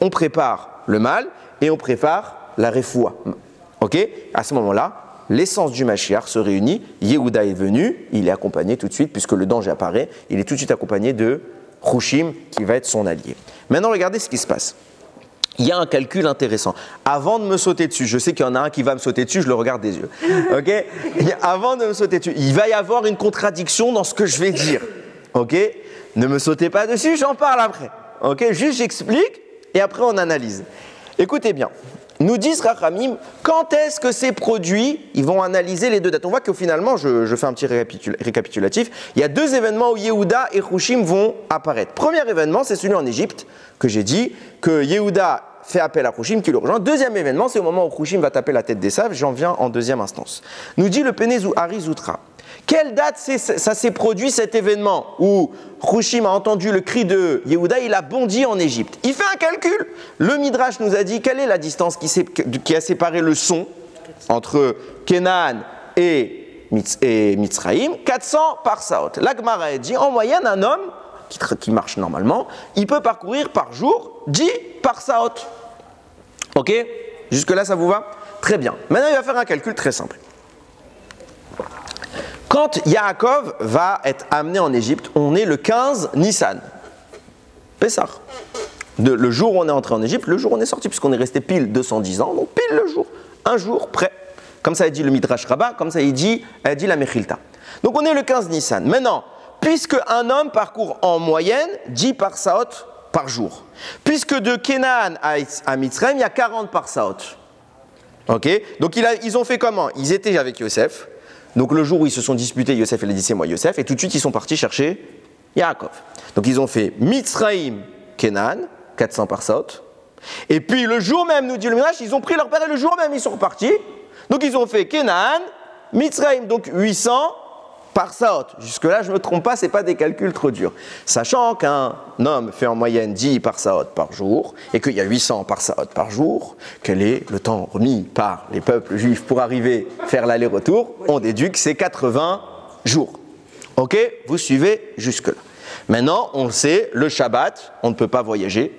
S1: on prépare le mal et on prépare la refoua. Ok ? À ce moment-là, l'essence du Mashiach se réunit, Yehuda est venu, il est accompagné tout de suite, puisque le danger apparaît, il est tout de suite accompagné de Hushim, qui va être son allié. Maintenant, regardez ce qui se passe. Il y a un calcul intéressant. Avant de me sauter dessus, je sais qu'il y en a un qui va me sauter dessus, je le regarde des yeux. Ok ? Avant de me sauter dessus, il va y avoir une contradiction dans ce que je vais dire. Ok ? Ne me sautez pas dessus, j'en parle après. Ok ? Juste j'explique et après on analyse. Écoutez bien. Nous disent Rachamim, quand est-ce que ces produits, ils vont analyser les deux dates. On voit que finalement, je fais un petit récapitulatif, il y a deux événements où Yehuda et Hushim vont apparaître. Premier événement, c'est celui en Égypte, que j'ai dit, que Yehuda fait appel à Hushim qui le rejoint. Deuxième événement, c'est au moment où Hushim va taper la tête des Saves, j'en viens en deuxième instance. Nous dit le Pénézou Harizoutra. Quelle date ça s'est produit cet événement où Hushim a entendu le cri de Yehuda, il a bondi en Égypte. Il fait un calcul. Le Midrash nous a dit quelle est la distance qui a séparé le son entre Canaan et Mitzraïm, 400 parsaot. La Gemara a dit en moyenne un homme qui marche normalement, il peut parcourir par jour 10 parsaot. Ok ? Jusque-là ça vous va ? Très bien. Maintenant il va faire un calcul très simple. Quand Yaakov va être amené en Égypte, on est le 15 Nissan. Pessah. Le jour où on est entré en Égypte, le jour où on est sorti, puisqu'on est resté pile 210 ans, donc pile le jour, un jour près. Comme ça a dit le Midrash Rabbah, comme ça a dit la Mechilta. Donc on est le 15 Nissan. Maintenant, puisque un homme parcourt en moyenne 10 parsaot par jour, puisque de Canaan à Mitzrayim, il y a 40 parsaot. Ok ? Donc ils ont fait comment ? Ils étaient avec Yosef. Donc le jour où ils se sont disputés, Yosef il a dit c'est moi Yosef, et tout de suite ils sont partis chercher Yaakov. Donc ils ont fait Mitzrayim, Canaan, 400 parsaot. Et puis le jour même, nous dit le Midrash, ils ont pris leur père et le jour même ils sont repartis. Donc ils ont fait Canaan, Mitzrayim, donc 800 parsaot. Jusque-là, je ne me trompe pas, ce n'est pas des calculs trop durs. Sachant qu'un homme fait en moyenne 10 parsaot par jour et qu'il y a 800 parsaot par jour, quel est le temps remis par les peuples juifs pour arriver à faire l'aller-retour ? On déduit que c'est 80 jours. Ok ? Vous suivez jusque-là. Maintenant, on le sait, le Shabbat, on ne peut pas voyager.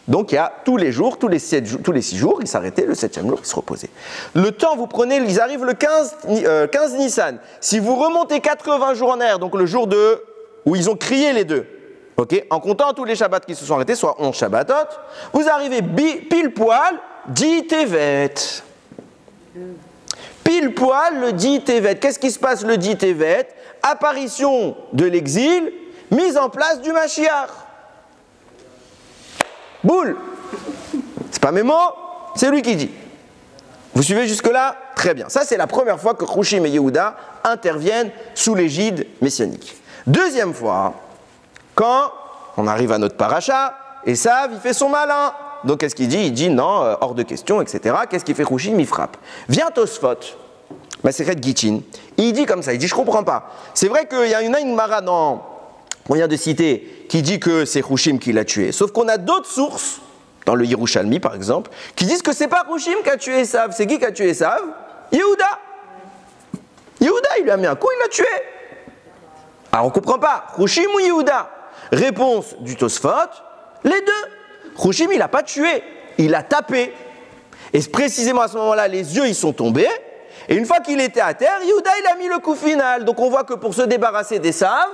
S1: Donc il y a tous les jours, tous les 6 jours, ils s'arrêtaient, le 7e jour, ils se reposaient. Le temps, vous prenez, ils arrivent le 15 Nissan. Si vous remontez 80 jours en arrière, donc le jour où ils ont crié les deux, okay, en comptant tous les Shabbats qui se sont arrêtés, soit 11 Shabbatot, vous arrivez pile poil, 10 Tevet. Pile poil le 10 Tevet. Qu'est-ce qui se passe le 10 Tevet ? Apparition de l'exil, mise en place du Mashiach. Boule. C'est pas mes mots, c'est lui qui dit. Vous suivez jusque-là ? Très bien. Ça, c'est la première fois que Hushim et Yehuda interviennent sous l'égide messianique. Deuxième fois, quand on arrive à notre paracha, Esav, il fait son malin. Donc, qu'est-ce qu'il dit ? Il dit non, hors de question, etc. Qu'est-ce qu'il fait Hushim ? Il frappe. Vient Tosfot, Masechet Gittin, il dit comme ça, il dit, je comprends pas. C'est vrai qu'il y a une Mara qu'on vient de citer, qui dit que c'est Hushim qui l'a tué. Sauf qu'on a d'autres sources, dans le Yerushalmi par exemple, qui disent que c'est pas Hushim qui a tué Esav. C'est qui a tué Esav ? Yehuda. Yehuda, il lui a mis un coup, il l'a tué. Alors on comprend pas, Hushim ou Yehuda ? Réponse du Tosfot, les deux. Hushim, il n'a pas tué, il a tapé. Et précisément à ce moment-là, les yeux, ils sont tombés. Et une fois qu'il était à terre, Yehuda, il a mis le coup final. Donc on voit que pour se débarrasser d'Esav,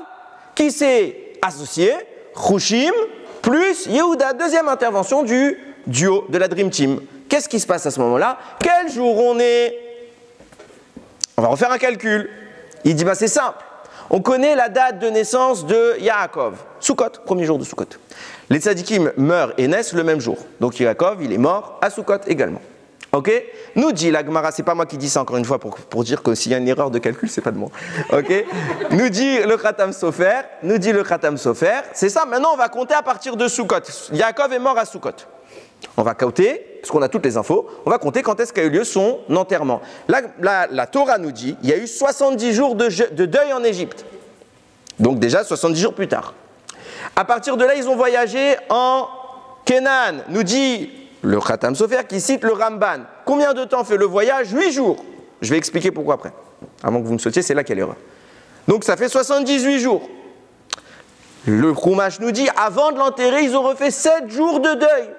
S1: qui s'est associé, Hushim plus Yehuda. Deuxième intervention du duo de la Dream Team. Qu'est-ce qui se passe à ce moment-là ? Quel jour on est ? On va refaire un calcul. Il dit, c'est simple. On connaît la date de naissance de Yaakov. Sukkot, premier jour de Sukkot. Les tzadikim meurent et naissent le même jour. Donc Yaakov, il est mort à Sukkot également. Ok? Nous dit la Gemara, c'est pas moi qui dis ça encore une fois pour dire que s'il y a une erreur de calcul, c'est pas de moi. Ok? Nous dit le Khatam Sofer, c'est ça. Maintenant, on va compter à partir de Sukkot. Yaakov est mort à Sukkot. On va compter, parce qu'on a toutes les infos, on va compter quand est-ce qu'a eu lieu son enterrement. La Torah nous dit, il y a eu 70 jours de deuil en Égypte. Donc déjà 70 jours plus tard. À partir de là, ils ont voyagé en Canaan, nous dit le Khatam Sofer qui cite le Ramban. Combien de temps fait le voyage? 8 jours. Je vais expliquer pourquoi après. Avant que vous me sautiez, c'est là qu'il y a l'erreur. Donc ça fait 78 jours. Le Chumash nous dit, avant de l'enterrer, ils ont refait 7 jours de deuil.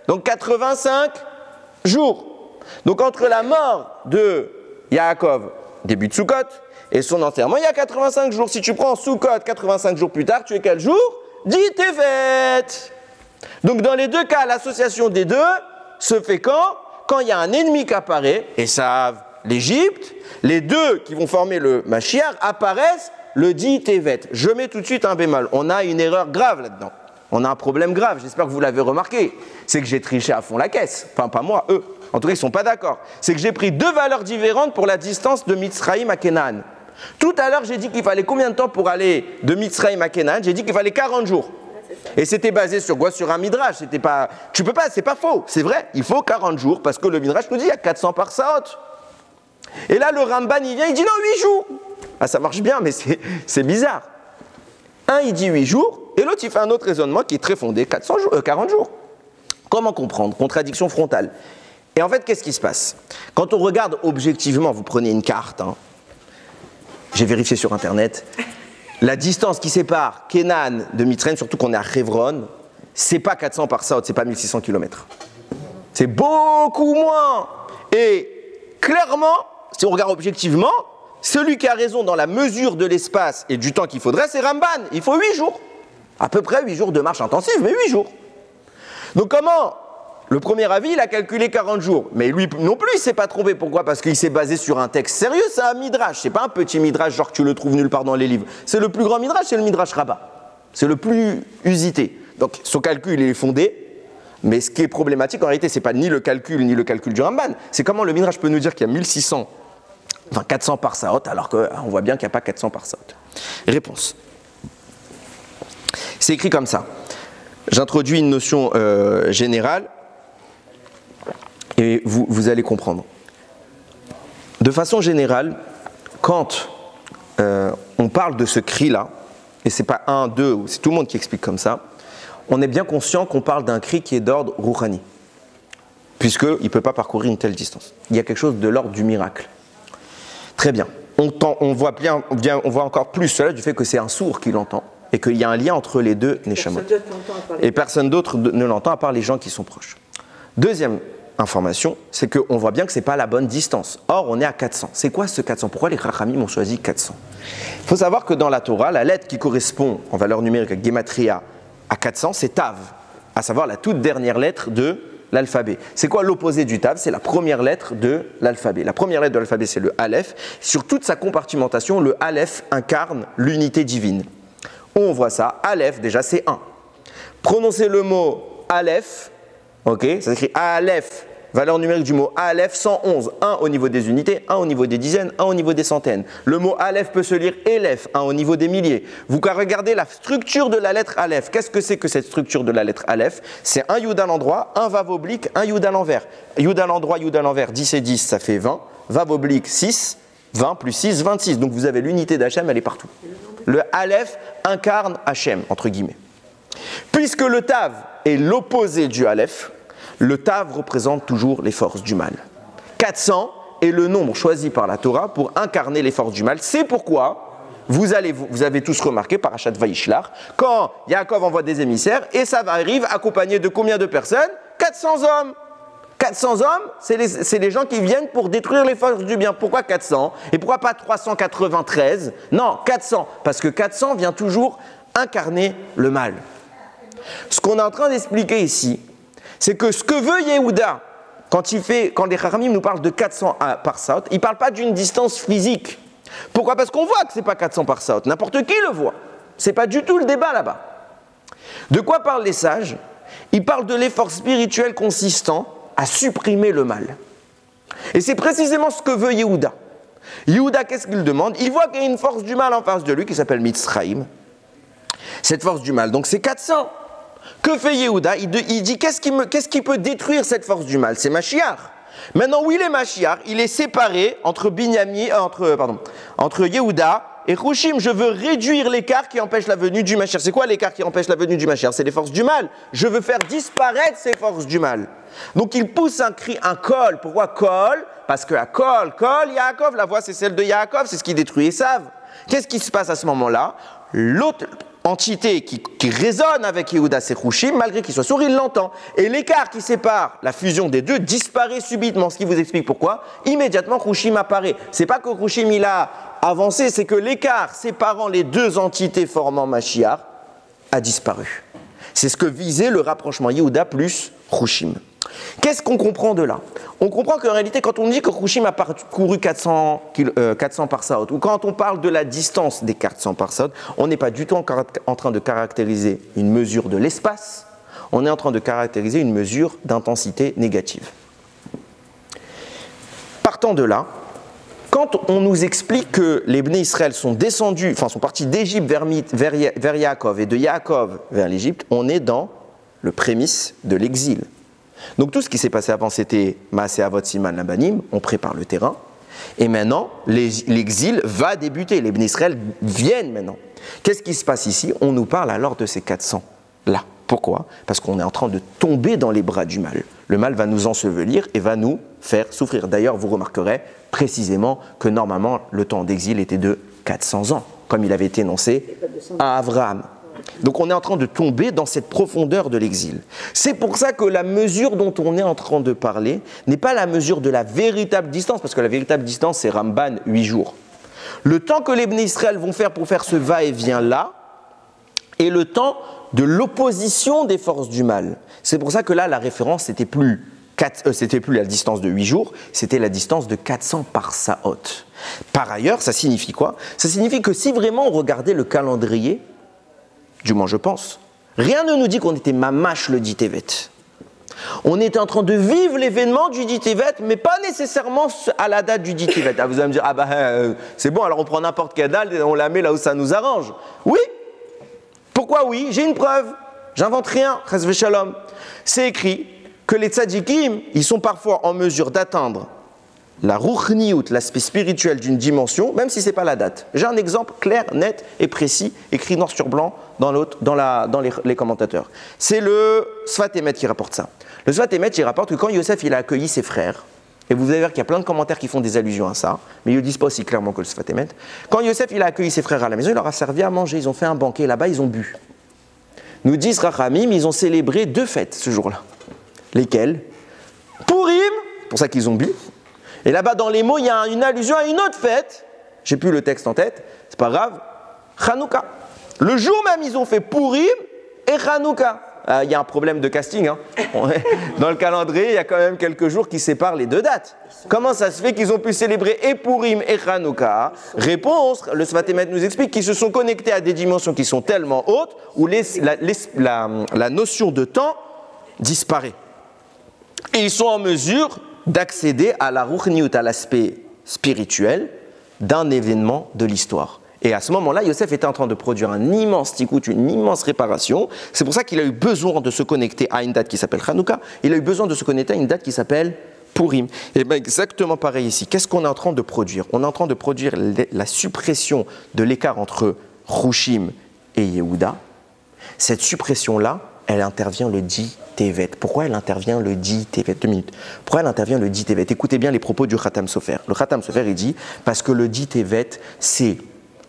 S1: Donc 85 jours. Donc entre la mort de Yaakov, début de Sukkot, et son enterrement, il y a 85 jours. Si tu prends Sukkot 85 jours plus tard, tu es quel jour? 10 Tevet. Donc dans les deux cas, l'association des deux se fait quand il y a un ennemi qui apparaît, et ça, l'Égypte, les deux qui vont former le Mashiach apparaissent le 10 Tevet. Je mets tout de suite un bémol. On a une erreur grave là-dedans. On a un problème grave, j'espère que vous l'avez remarqué. C'est que j'ai triché à fond la caisse. Enfin, pas moi, eux. En tout cas, ils ne sont pas d'accord. C'est que j'ai pris deux valeurs différentes pour la distance de Mitzraïm à Canaan. Tout à l'heure, j'ai dit qu'il fallait combien de temps pour aller de Mitzraïm à Canaan? J'ai dit qu'il fallait 40 jours. Et c'était basé sur quoi? Sur un midrash. C'était pas, tu peux pas, c'est pas faux, c'est vrai. Il faut 40 jours parce que le midrash nous dit il y a 400 par saot. Et là, le Ramban, il vient, il dit non, 8 jours. Ah, ça marche bien, mais c'est bizarre. Un, il dit 8 jours, et l'autre, il fait un autre raisonnement qui est très fondé, 40 jours. Comment comprendre? Contradiction frontale. Et en fait, qu'est-ce qui se passe? Quand on regarde objectivement, vous prenez une carte, hein, j'ai vérifié sur Internet, la distance qui sépare Canaan de Mitzrayim, surtout qu'on est à Hebron, c'est pas 400 par saot, c'est pas 1600 km. C'est beaucoup moins. Et clairement, si on regarde objectivement, celui qui a raison dans la mesure de l'espace et du temps qu'il faudrait, c'est Ramban. Il faut 8 jours. À peu près 8 jours de marche intensive, mais 8 jours. Donc comment? Le premier avis, il a calculé 40 jours. Mais lui non plus, il ne s'est pas trompé. Pourquoi? Parce qu'il s'est basé sur un texte sérieux, c'est un midrash. C'est pas un petit midrash, genre que tu le trouves nulle part dans les livres. C'est le plus grand midrash, c'est le midrash Rabbah. C'est le plus usité. Donc son calcul, il est fondé. Mais ce qui est problématique, en réalité, ce n'est pas ni le calcul du Ramban. C'est comment le midrash peut nous dire qu'il y a 1600, enfin 400 par saot, alors qu'on voit bien qu'il n'y a pas 400 par saot. Réponse. C'est écrit comme ça. J'introduis une notion générale. Et vous allez comprendre. De façon générale, quand on parle de ce cri-là, et c'est pas un, deux, c'est tout le monde qui explique comme ça, on est bien conscient qu'on parle d'un cri qui est d'ordre rouhani, puisqu'il ne peut pas parcourir une telle distance. Il y a quelque chose de l'ordre du miracle. Très bien. On voit encore plus cela du fait que c'est un sourd qui l'entend, et qu'il y a un lien entre les deux neshamot. Et personne d'autre ne l'entend à part les gens qui sont proches. Deuxième information, c'est qu'on voit bien que ce n'est pas la bonne distance. Or, on est à 400. C'est quoi ce 400? Pourquoi les Chachamim ont choisi 400? Il faut savoir que dans la Torah, la lettre qui correspond en valeur numérique avec Gematria à 400, c'est Tav, à savoir la toute dernière lettre de l'alphabet. C'est quoi l'opposé du Tav? C'est la première lettre de l'alphabet. La première lettre de l'alphabet, c'est le Aleph. Sur toute sa compartimentation, le Aleph incarne l'unité divine. On voit ça. Aleph, déjà, c'est 1. Prononcez le mot Aleph. Ok, ça s'écrit Aleph, valeur numérique du mot Aleph 111, 1 au niveau des unités, 1 au niveau des dizaines, 1 au niveau des centaines. Le mot Aleph peut se lire Elef, 1 au niveau des milliers. Vous regardez la structure de la lettre Aleph. Qu'est-ce que c'est que cette structure de la lettre Aleph? C'est un Yud à l'endroit, un Vav oblique, un Yud à l'envers. Yud à l'endroit, Yud à l'envers, 10 et 10, ça fait 20. Vav oblique, 6, 20 plus 6, 26. Donc vous avez l'unité d'Hachem, elle est partout. Le Aleph incarne Hachem, entre guillemets. Puisque le Tav est l'opposé du Aleph, le Tav représente toujours les forces du mal. 400 est le nombre choisi par la Torah pour incarner les forces du mal. C'est pourquoi vous avez tous remarqué, Parashat Vayishlach, quand Yaakov envoie des émissaires, et ça arrive accompagné de combien de personnes? 400 hommes. 400 hommes, c'est les gens qui viennent pour détruire les forces du bien. Pourquoi 400? Et pourquoi pas 393? Non, 400. Parce que 400 vient toujours incarner le mal. Ce qu'on est en train d'expliquer ici, c'est que ce que veut Yehuda, quand les Chachamim nous parlent de 400 par saot, il ne parle pas d'une distance physique. Pourquoi? Parce qu'on voit que ce n'est pas 400 par saot. N'importe qui le voit. Ce n'est pas du tout le débat là-bas. De quoi parlent les sages? Ils parlent de l'effort spirituel consistant à supprimer le mal. Et c'est précisément ce que veut Yehuda. Yehuda, qu'est-ce qu'il demande? Il voit qu'il y a une force du mal en face de lui qui s'appelle Mitzraïm. Cette force du mal, donc c'est 400. Que fait Yehuda? Il dit qu'est-ce qui peut détruire cette force du mal? C'est Mashiach. Maintenant, où il est Mashiach? Il est séparé entre Yehuda et Hushim. Je veux réduire l'écart qui empêche la venue du Mashiach. C'est quoi l'écart qui empêche la venue du Mashiach? C'est les forces du mal. Je veux faire disparaître ces forces du mal. Donc il pousse un cri, un kol. Pourquoi kol? Parce que à kol, Yaakov, la voix c'est celle de Yaakov, c'est ce qui détruit Esav. Qu'est-ce qui se passe à ce moment-là? L'autre entité qui résonne avec Yehuda, c'est Hushim, malgré qu'il soit sourd, il l'entend. Et l'écart qui sépare la fusion des deux disparaît subitement, ce qui vous explique pourquoi. Immédiatement, Hushim apparaît. C'est pas que Hushim il a avancé, c'est que l'écart séparant les deux entités formant Mashiach a disparu. C'est ce que visait le rapprochement Yehuda plus Hushim. Qu'est-ce qu'on comprend de là? On comprend qu'en réalité, quand on dit que Hushim a parcouru 400 parsaot, ou quand on parle de la distance des 400 parsaot, on n'est pas du tout en train de caractériser une mesure de l'espace, on est en train de caractériser une mesure d'intensité négative. Partant de là, quand on nous explique que les Bnei Israël sont partis d'Égypte vers Yaakov et de Yaakov vers l'Égypte, on est dans le prémisse de l'exil. Donc tout ce qui s'est passé avant, c'était Maaseh Avot Siman Labanim, on prépare le terrain, et maintenant l'exil va débuter, les Bnei Israël viennent maintenant. Qu'est-ce qui se passe ici? On nous parle alors de ces 400-là. Pourquoi? Parce qu'on est en train de tomber dans les bras du mal. Le mal va nous ensevelir et va nous faire souffrir. D'ailleurs, vous remarquerez précisément que normalement, le temps d'exil était de 400 ans, comme il avait été énoncé à Abraham. Donc on est en train de tomber dans cette profondeur de l'exil. C'est pour ça que la mesure dont on est en train de parler n'est pas la mesure de la véritable distance, parce que la véritable distance, c'est Ramban, 8 jours. Le temps que les Bnei Israël vont faire pour faire ce va-et-vient là, est le temps de l'opposition des forces du mal. C'est pour ça que là, la référence, c'était plus la distance de 8 jours, c'était la distance de 400 parsaot. Par ailleurs, ça signifie quoi? Ça signifie que si vraiment on regardait le calendrier, du moins je pense, rien ne nous dit qu'on était mamash le dit Tevet. On était en train de vivre l'événement du dit Tevet, mais pas nécessairement à la date du dit Tevet. Ah, vous allez me dire, c'est bon, alors on prend n'importe quelle date et on la met là où ça nous arrange. Oui. Pourquoi oui? J'ai une preuve. J'invente rien, Chas v'Shalom. C'est écrit que les tzadikim, ils sont parfois en mesure d'atteindre la ruchniout, l'aspect spirituel d'une dimension, même si ce n'est pas la date. J'ai un exemple clair, net et précis, écrit noir sur blanc dans les commentateurs. C'est le Sfat Emet qui rapporte ça. Le Sfat Emet, il rapporte que quand Yosef il a accueilli ses frères, et vous allez voir qu'il y a plein de commentaires qui font des allusions à ça, mais ils ne le disent pas aussi clairement que le Sfat Emet. Quand Yosef il a accueilli ses frères à la maison, il leur a servi à manger, ils ont fait un banquet, là-bas ils ont bu. Nous disent Rachamim, ils ont célébré 2 fêtes ce jour-là. Lesquelles? Purim, c'est pour ça qu'ils ont bu. Et là-bas, dans les mots, il y a une allusion à une autre fête. J'ai plus le texte en tête, c'est pas grave. Hanouka. Le jour même, ils ont fait Purim et Hanouka. Il y a un problème de casting. Hein. Dans le calendrier, il y a quand même quelques jours qui séparent les 2 dates. Comment ça se fait qu'ils ont pu célébrer et Purim et Hanouka? Réponse, le Sfat Emet nous explique qu'ils se sont connectés à des dimensions qui sont tellement hautes où la notion de temps disparaît. Et ils sont en mesure d'accéder à la ruchniout, à l'aspect spirituel d'un événement de l'histoire. Et à ce moment-là, Yosef était en train de produire un immense tikkut, une immense réparation. C'est pour ça qu'il a eu besoin de se connecter à une date qui s'appelle Hanouka. Il a eu besoin de se connecter à une date qui s'appelle Purim. Et bien exactement pareil ici. Qu'est-ce qu'on est en train de produire? On est en train de produire la suppression de l'écart entre Hushim et Yehuda. Cette suppression-là, elle intervient le 10 Tevet. Pourquoi elle intervient le 10 Tevet? 2 minutes. Pourquoi elle intervient le 10 Tevet? Écoutez bien les propos du Khatam Sofer. Le Khatam Sofer, il dit, parce que le 10 Tevet, c'est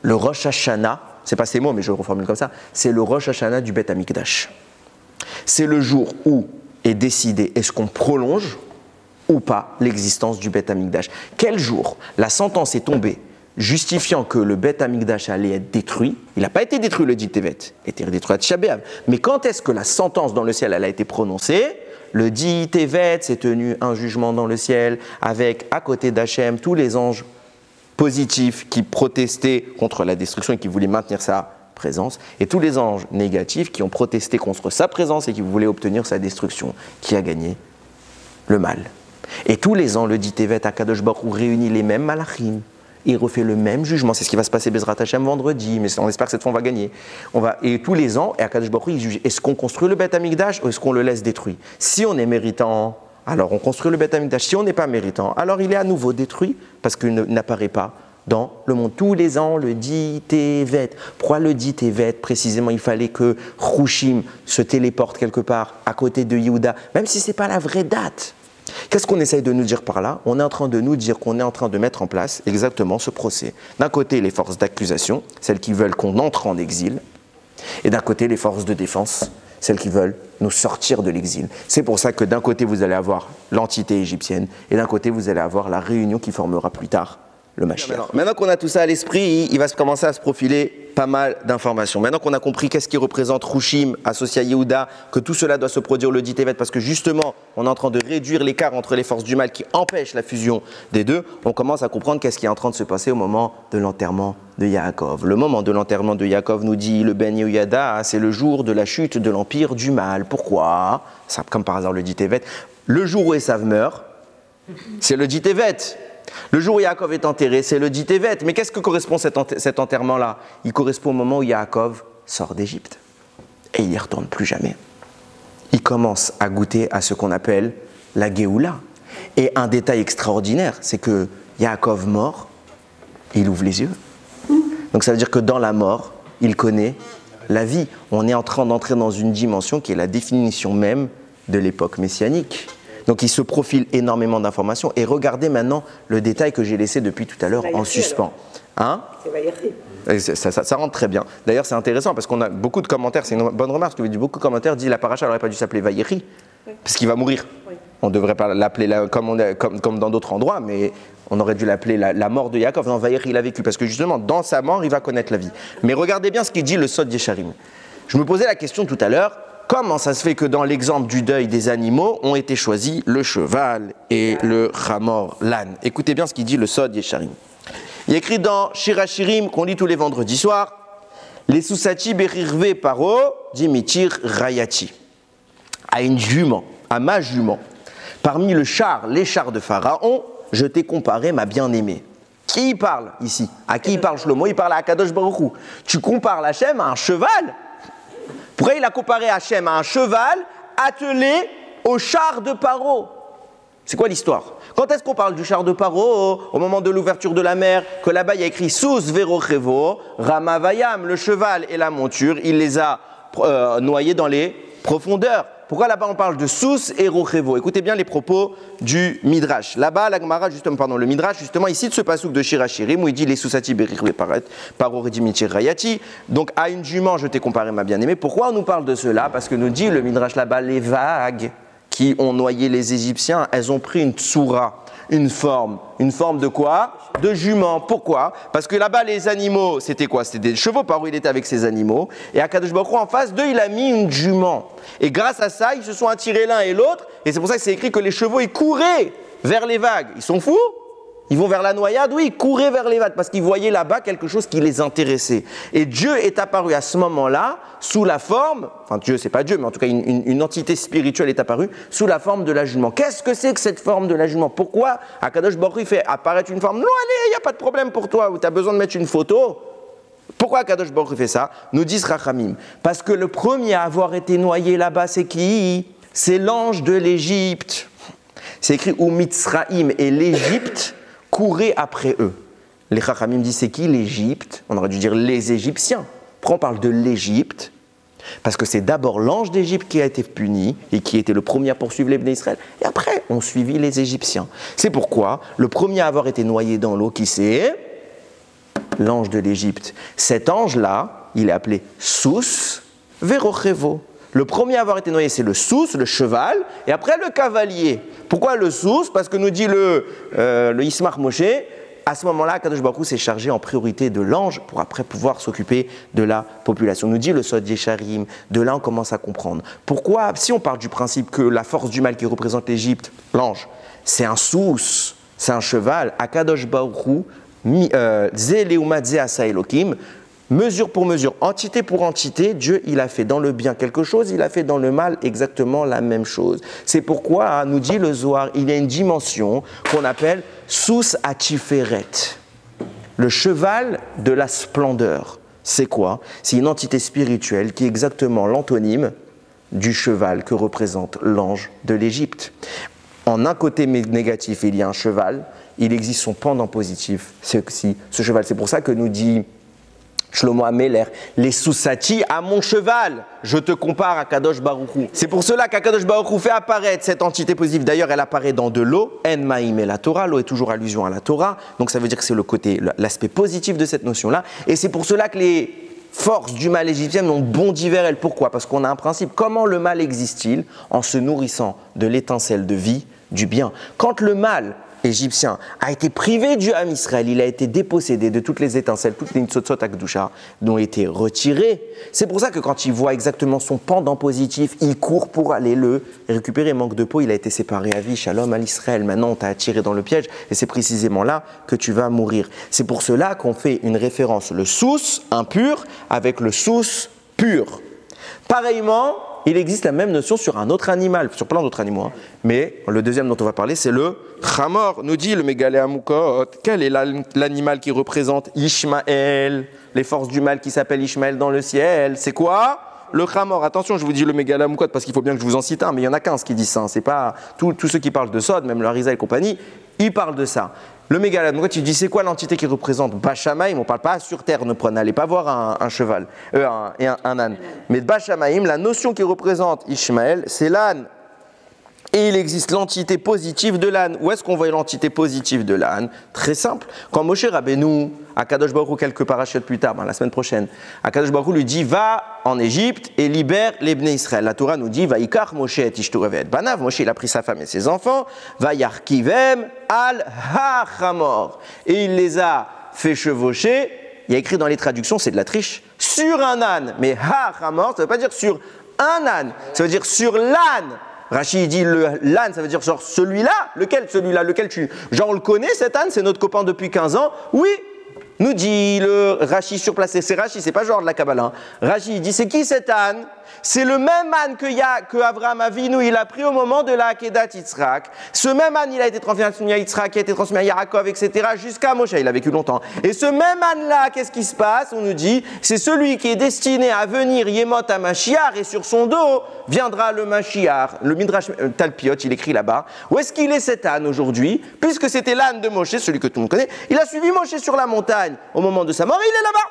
S1: le Rosh Hashanah, c'est pas ces mots, mais je le reformule comme ça, c'est le Rosh Hashanah du Bet Amikdash. C'est le jour où est décidé, est-ce qu'on prolonge ou pas l'existence du Bet Amikdash? Quel jour la sentence est tombée justifiant que le Bet Amikdash allait être détruit? Il n'a pas été détruit le 10 Tevet, il a été détruit à Tisha B'Av. Mais quand est-ce que la sentence dans le ciel elle a été prononcée? Le 10 Tevet s'est tenu un jugement dans le ciel avec, à côté d'Hachem, tous les anges positifs qui protestaient contre la destruction et qui voulaient maintenir sa présence, et tous les anges négatifs qui ont protesté contre sa présence et qui voulaient obtenir sa destruction, qui a gagné le mal. Et tous les ans, le dit Tevet, Akadosh Baruch Hu réunit les mêmes malachim. Il refait le même jugement. C'est ce qui va se passer Bezrat Hashem vendredi, mais on espère que cette fois on va gagner. Et tous les ans, et Akadosh Baruch Hu, il juge, est-ce qu'on construit le Beth Amikdash ou est-ce qu'on le laisse détruit? Si on est méritant, alors on construit le Beth Amikdash. Si on n'est pas méritant, alors il est à nouveau détruit parce qu'il n'apparaît pas dans le monde. Tous les ans, le dit Tevet. Pourquoi le dit Tevet? Précisément, il fallait que Chouchim se téléporte quelque part à côté de Yehuda, même si ce n'est pas la vraie date. Qu'est-ce qu'on essaye de nous dire par là? On est en train de nous dire qu'on est en train de mettre en place exactement ce procès. D'un côté, les forces d'accusation, celles qui veulent qu'on entre en exil, et d'un côté, les forces de défense, celles qui veulent nous sortir de l'exil. C'est pour ça que d'un côté, vous allez avoir l'entité égyptienne, et d'un côté, vous allez avoir la réunion qui formera plus tard le Mashiach. Maintenant qu'on a tout ça à l'esprit, il va se commencer à se profiler pas mal d'informations. Maintenant qu'on a compris qu'est-ce qui représente Chouchim associé à Yehuda, que tout cela doit se produire le dit Tevet, parce que justement, on est en train de réduire l'écart entre les forces du mal qui empêchent la fusion des deux, on commence à comprendre qu'est-ce qui est en train de se passer au moment de l'enterrement de Yaakov. Le moment de l'enterrement de Yaakov, nous dit le Ben Yehoyada, c'est le jour de la chute de l'empire du mal. Pourquoi? Ça, comme par hasard le dit Tevet. Le jour où Esav meurt, c'est le dit Tevet. Le jour où Yaakov est enterré, c'est le dit Tevet. Mais qu'est-ce que correspond cet enterrement-là? Il correspond au moment où Yaakov sort d'Égypte. Et il n'y retourne plus jamais. Il commence à goûter à ce qu'on appelle la Géoula. Et un détail extraordinaire, c'est que Yaakov mort, il ouvre les yeux. Donc ça veut dire que dans la mort, il connaît la vie. On est en train d'entrer dans une dimension qui est la définition même de l'époque messianique. Donc il se profile énormément d'informations. Et regardez maintenant le détail que j'ai laissé depuis tout à l'heure en suspens. Hein? Ça rentre très bien. D'ailleurs, c'est intéressant parce qu'on a beaucoup de commentaires. C'est une bonne remarque. Parce que beaucoup de commentaires disent la paracha n'aurait pas dû s'appeler Vaïri, parce qu'il va mourir. Oui. On ne devrait pas l'appeler comme dans d'autres endroits, mais on aurait dû l'appeler la mort de Yaakov. Non, Vaïri, il a vécu. Parce que justement, dans sa mort, il va connaître la vie. Mais regardez bien ce qu'il dit le Sod Yesharim. Je me posais la question tout à l'heure. Comment ça se fait que dans l'exemple du deuil des animaux ont été choisis le cheval et le chamor, l'âne? Écoutez bien ce qu'il dit le Sod Yesharim. Il est écrit dans Shirachirim qu'on lit tous les vendredis soirs, les Sousati Berirve Paro Dimitir Rayati. À une jument, à ma jument, parmi les chars de Pharaon, je t'ai comparé ma bien-aimée. Qui y parle ici? À qui il parle Shlomo? Il parle à Akadosh Baruch Hu. Tu compares Hachem à un cheval? Pourquoi il a comparé Hachem à un cheval attelé au char de Paro? C'est quoi l'histoire? Quand est-ce qu'on parle du char de Paro? Au moment de l'ouverture de la mer, que là-bas il y a écrit Sous Verochevo, Ramavayam, le cheval et la monture, il les a noyés dans les profondeurs. Pourquoi là-bas on parle de Sous et Rochevo? Écoutez bien les propos du Midrash. Là-bas, la Gemara, le Midrash, justement, ici de ce passouk de Shirachirim, où il dit les Sousati Berirve Paro Redimitir Rayati. Donc à une jument, je t'ai comparé ma bien-aimée. Pourquoi on nous parle de cela? Parce que nous dit le Midrash là-bas, les vagues qui ont noyé les Égyptiens, elles ont pris une tsoura, une forme de quoi? De jument. Pourquoi? Parce que là-bas, les animaux, c'était quoi? C'était des chevaux. Paro, il était avec ses animaux. Et Akadosh Baruch Hu, en face d'eux, il a mis une jument. Et grâce à ça, ils se sont attirés l'un et l'autre. Et c'est pour ça que c'est écrit que les chevaux, ils couraient vers les vagues. Ils sont fous? Ils vont vers la noyade? Oui, ils couraient vers les vagues parce qu'ils voyaient là-bas quelque chose qui les intéressait. Et Dieu est apparu à ce moment-là sous la forme, enfin Dieu, c'est pas Dieu, mais en tout cas une entité spirituelle est apparue sous la forme de la jument. Qu'est-ce que c'est que cette forme de la jument? Pourquoi Akadosh Baruch Hu fait apparaître une forme? Non, allez, il n'y a pas de problème pour toi, tu as besoin de mettre une photo. Pourquoi Akadosh Baruch Hu fait ça? Nous disent Rachamim. Parce que le premier à avoir été noyé là-bas, c'est qui? C'est l'ange de l'Égypte. C'est écrit ou Mitzraïm et l'Égypte couraient après eux. Les Chachamim disent c'est qui l'Égypte? On aurait dû dire les Égyptiens. Pourquoi on parle de l'Égypte? Parce que c'est d'abord l'ange d'Égypte qui a été puni et qui était le premier à poursuivre les Bnei Israël. Et après, on suivit les Égyptiens. C'est pourquoi le premier à avoir été noyé dans l'eau, qui c'est? L'ange de l'Égypte. Cet ange-là, il est appelé Sous Verochevo. Le premier à avoir été noyé, c'est le Sous, le cheval, et après le cavalier. Pourquoi le Sous? Parce que nous dit le Ismar Moshe, à ce moment-là, Kadosh Baruch Hu s'est chargé en priorité de l'ange pour après pouvoir s'occuper de la population. Nous dit le Sod Yesharim, de là on commence à comprendre. Pourquoi, si on part du principe que la force du mal qui représente l'Égypte, l'ange, c'est un Sous, c'est un cheval, à Kadosh Baruch Hu, Ze Leuma Ze Asa Elokim, mesure pour mesure, entité pour entité, Dieu, il a fait dans le bien quelque chose, il a fait dans le mal exactement la même chose. C'est pourquoi, nous dit le Zohar, il y a une dimension qu'on appelle Sous Atiferet, le cheval de la splendeur. C'est quoi? C'est une entité spirituelle qui est exactement l'antonyme du cheval que représente l'ange de l'Égypte. En un côté négatif, il y a un cheval, il existe son pendant positif, c'est aussi ce cheval. C'est pour ça que nous dit Shlomo Améler, les Soussati à mon cheval, je te compare à Kadosh Baruch Hu. C'est pour cela qu'Akadosh Baruch Hu fait apparaître cette entité positive. D'ailleurs, elle apparaît dans de l'eau, En Maïm et la Torah. L'eau est toujours allusion à la Torah, donc ça veut dire que c'est le côté, l'aspect positif de cette notion-là. Et c'est pour cela que les forces du mal égyptien ont bondi vers elle. Pourquoi? Parce qu'on a un principe. Comment le mal existe-t-il? En se nourrissant de l'étincelle de vie du bien. Quand le mal égyptien a été privé du Ham Israël, il a été dépossédé de toutes les étincelles, toutes les Nitzotzot Akdusha dont été retirées. C'est pour ça que quand il voit exactement son pendant positif, il court pour aller le récupérer. Manque de peau, il a été séparé à vie, Shalom à l'Israël. Maintenant, on t'a attiré dans le piège et c'est précisément là que tu vas mourir. C'est pour cela qu'on fait une référence, le sous impur avec le sous pur. Pareillement, il existe la même notion sur un autre animal, sur plein d'autres animaux. Hein. Mais le deuxième dont on va parler, c'est le Chamor. Nous dit le Mégalé Amoukot. Quel est l'animal qui représente Ishmaël? Les forces du mal qui s'appellent Ishmaël dans le ciel. C'est quoi? Le Chamor. Attention, je vous dis le Mégalé Amoukot parce qu'il faut bien que je vous en cite un, mais il y en a 15 qui disent ça. Hein. C'est pas tous ceux qui parlent de Sod, même le Harizah et compagnie, ils parlent de ça. Le Mégalé Amoukot, il dit c'est quoi l'entité qui représente Bachamaïm? On ne parle pas sur terre, n'allez pas voir un cheval, un âne. Mais Bachamaïm, la notion qui représente Ishmaël, c'est l'âne. Et il existe l'entité positive de l'âne. Où est-ce qu'on voit l'entité positive de l'âne? Très simple. Quand Moshe Rabbeinu, Akadosh Baruch Hu, quelques parachutes plus tard, la semaine prochaine, Akadosh Baruch Hu lui dit va en Égypte et libère les Bnei Israël. La Torah nous dit va yikach Moshe et ishto et banav. Moshe il a pris sa femme et ses enfants. Va yarkivem al hachamor. Et il les a fait chevaucher. Il y a écrit dans les traductions, c'est de la triche, sur un âne. Mais hachamor, ça ne veut pas dire sur un âne, ça veut dire sur l'âne. Rachid dit l'âne, ça veut dire genre celui-là, lequel tu... Genre on le connaît cet âne, c'est notre copain depuis 15 ans. Oui, nous dit le Rachid surplacé, c'est Rachid, c'est pas genre de la Kabbalah. Hein. Rachid dit c'est qui cet âne? C'est le même âne que Avraham Avinu, il a pris au moment de la Akedat Yitzhak. Ce même âne, il a été transmis à Yitzhak, qui a été transmis à Yaakov, etc. jusqu'à Moshe, il a vécu longtemps. Et ce même âne-là, qu'est-ce qui se passe? On nous dit, c'est celui qui est destiné à venir Yemot à Mashiach, et sur son dos viendra le Mashiach. Le Midrash Talpiot, il écrit là-bas. Où est-ce qu'il est cet âne aujourd'hui? Puisque c'était l'âne de Moshe, celui que tout le monde connaît, il a suivi Moshe sur la montagne au moment de sa mort, et il est là-bas.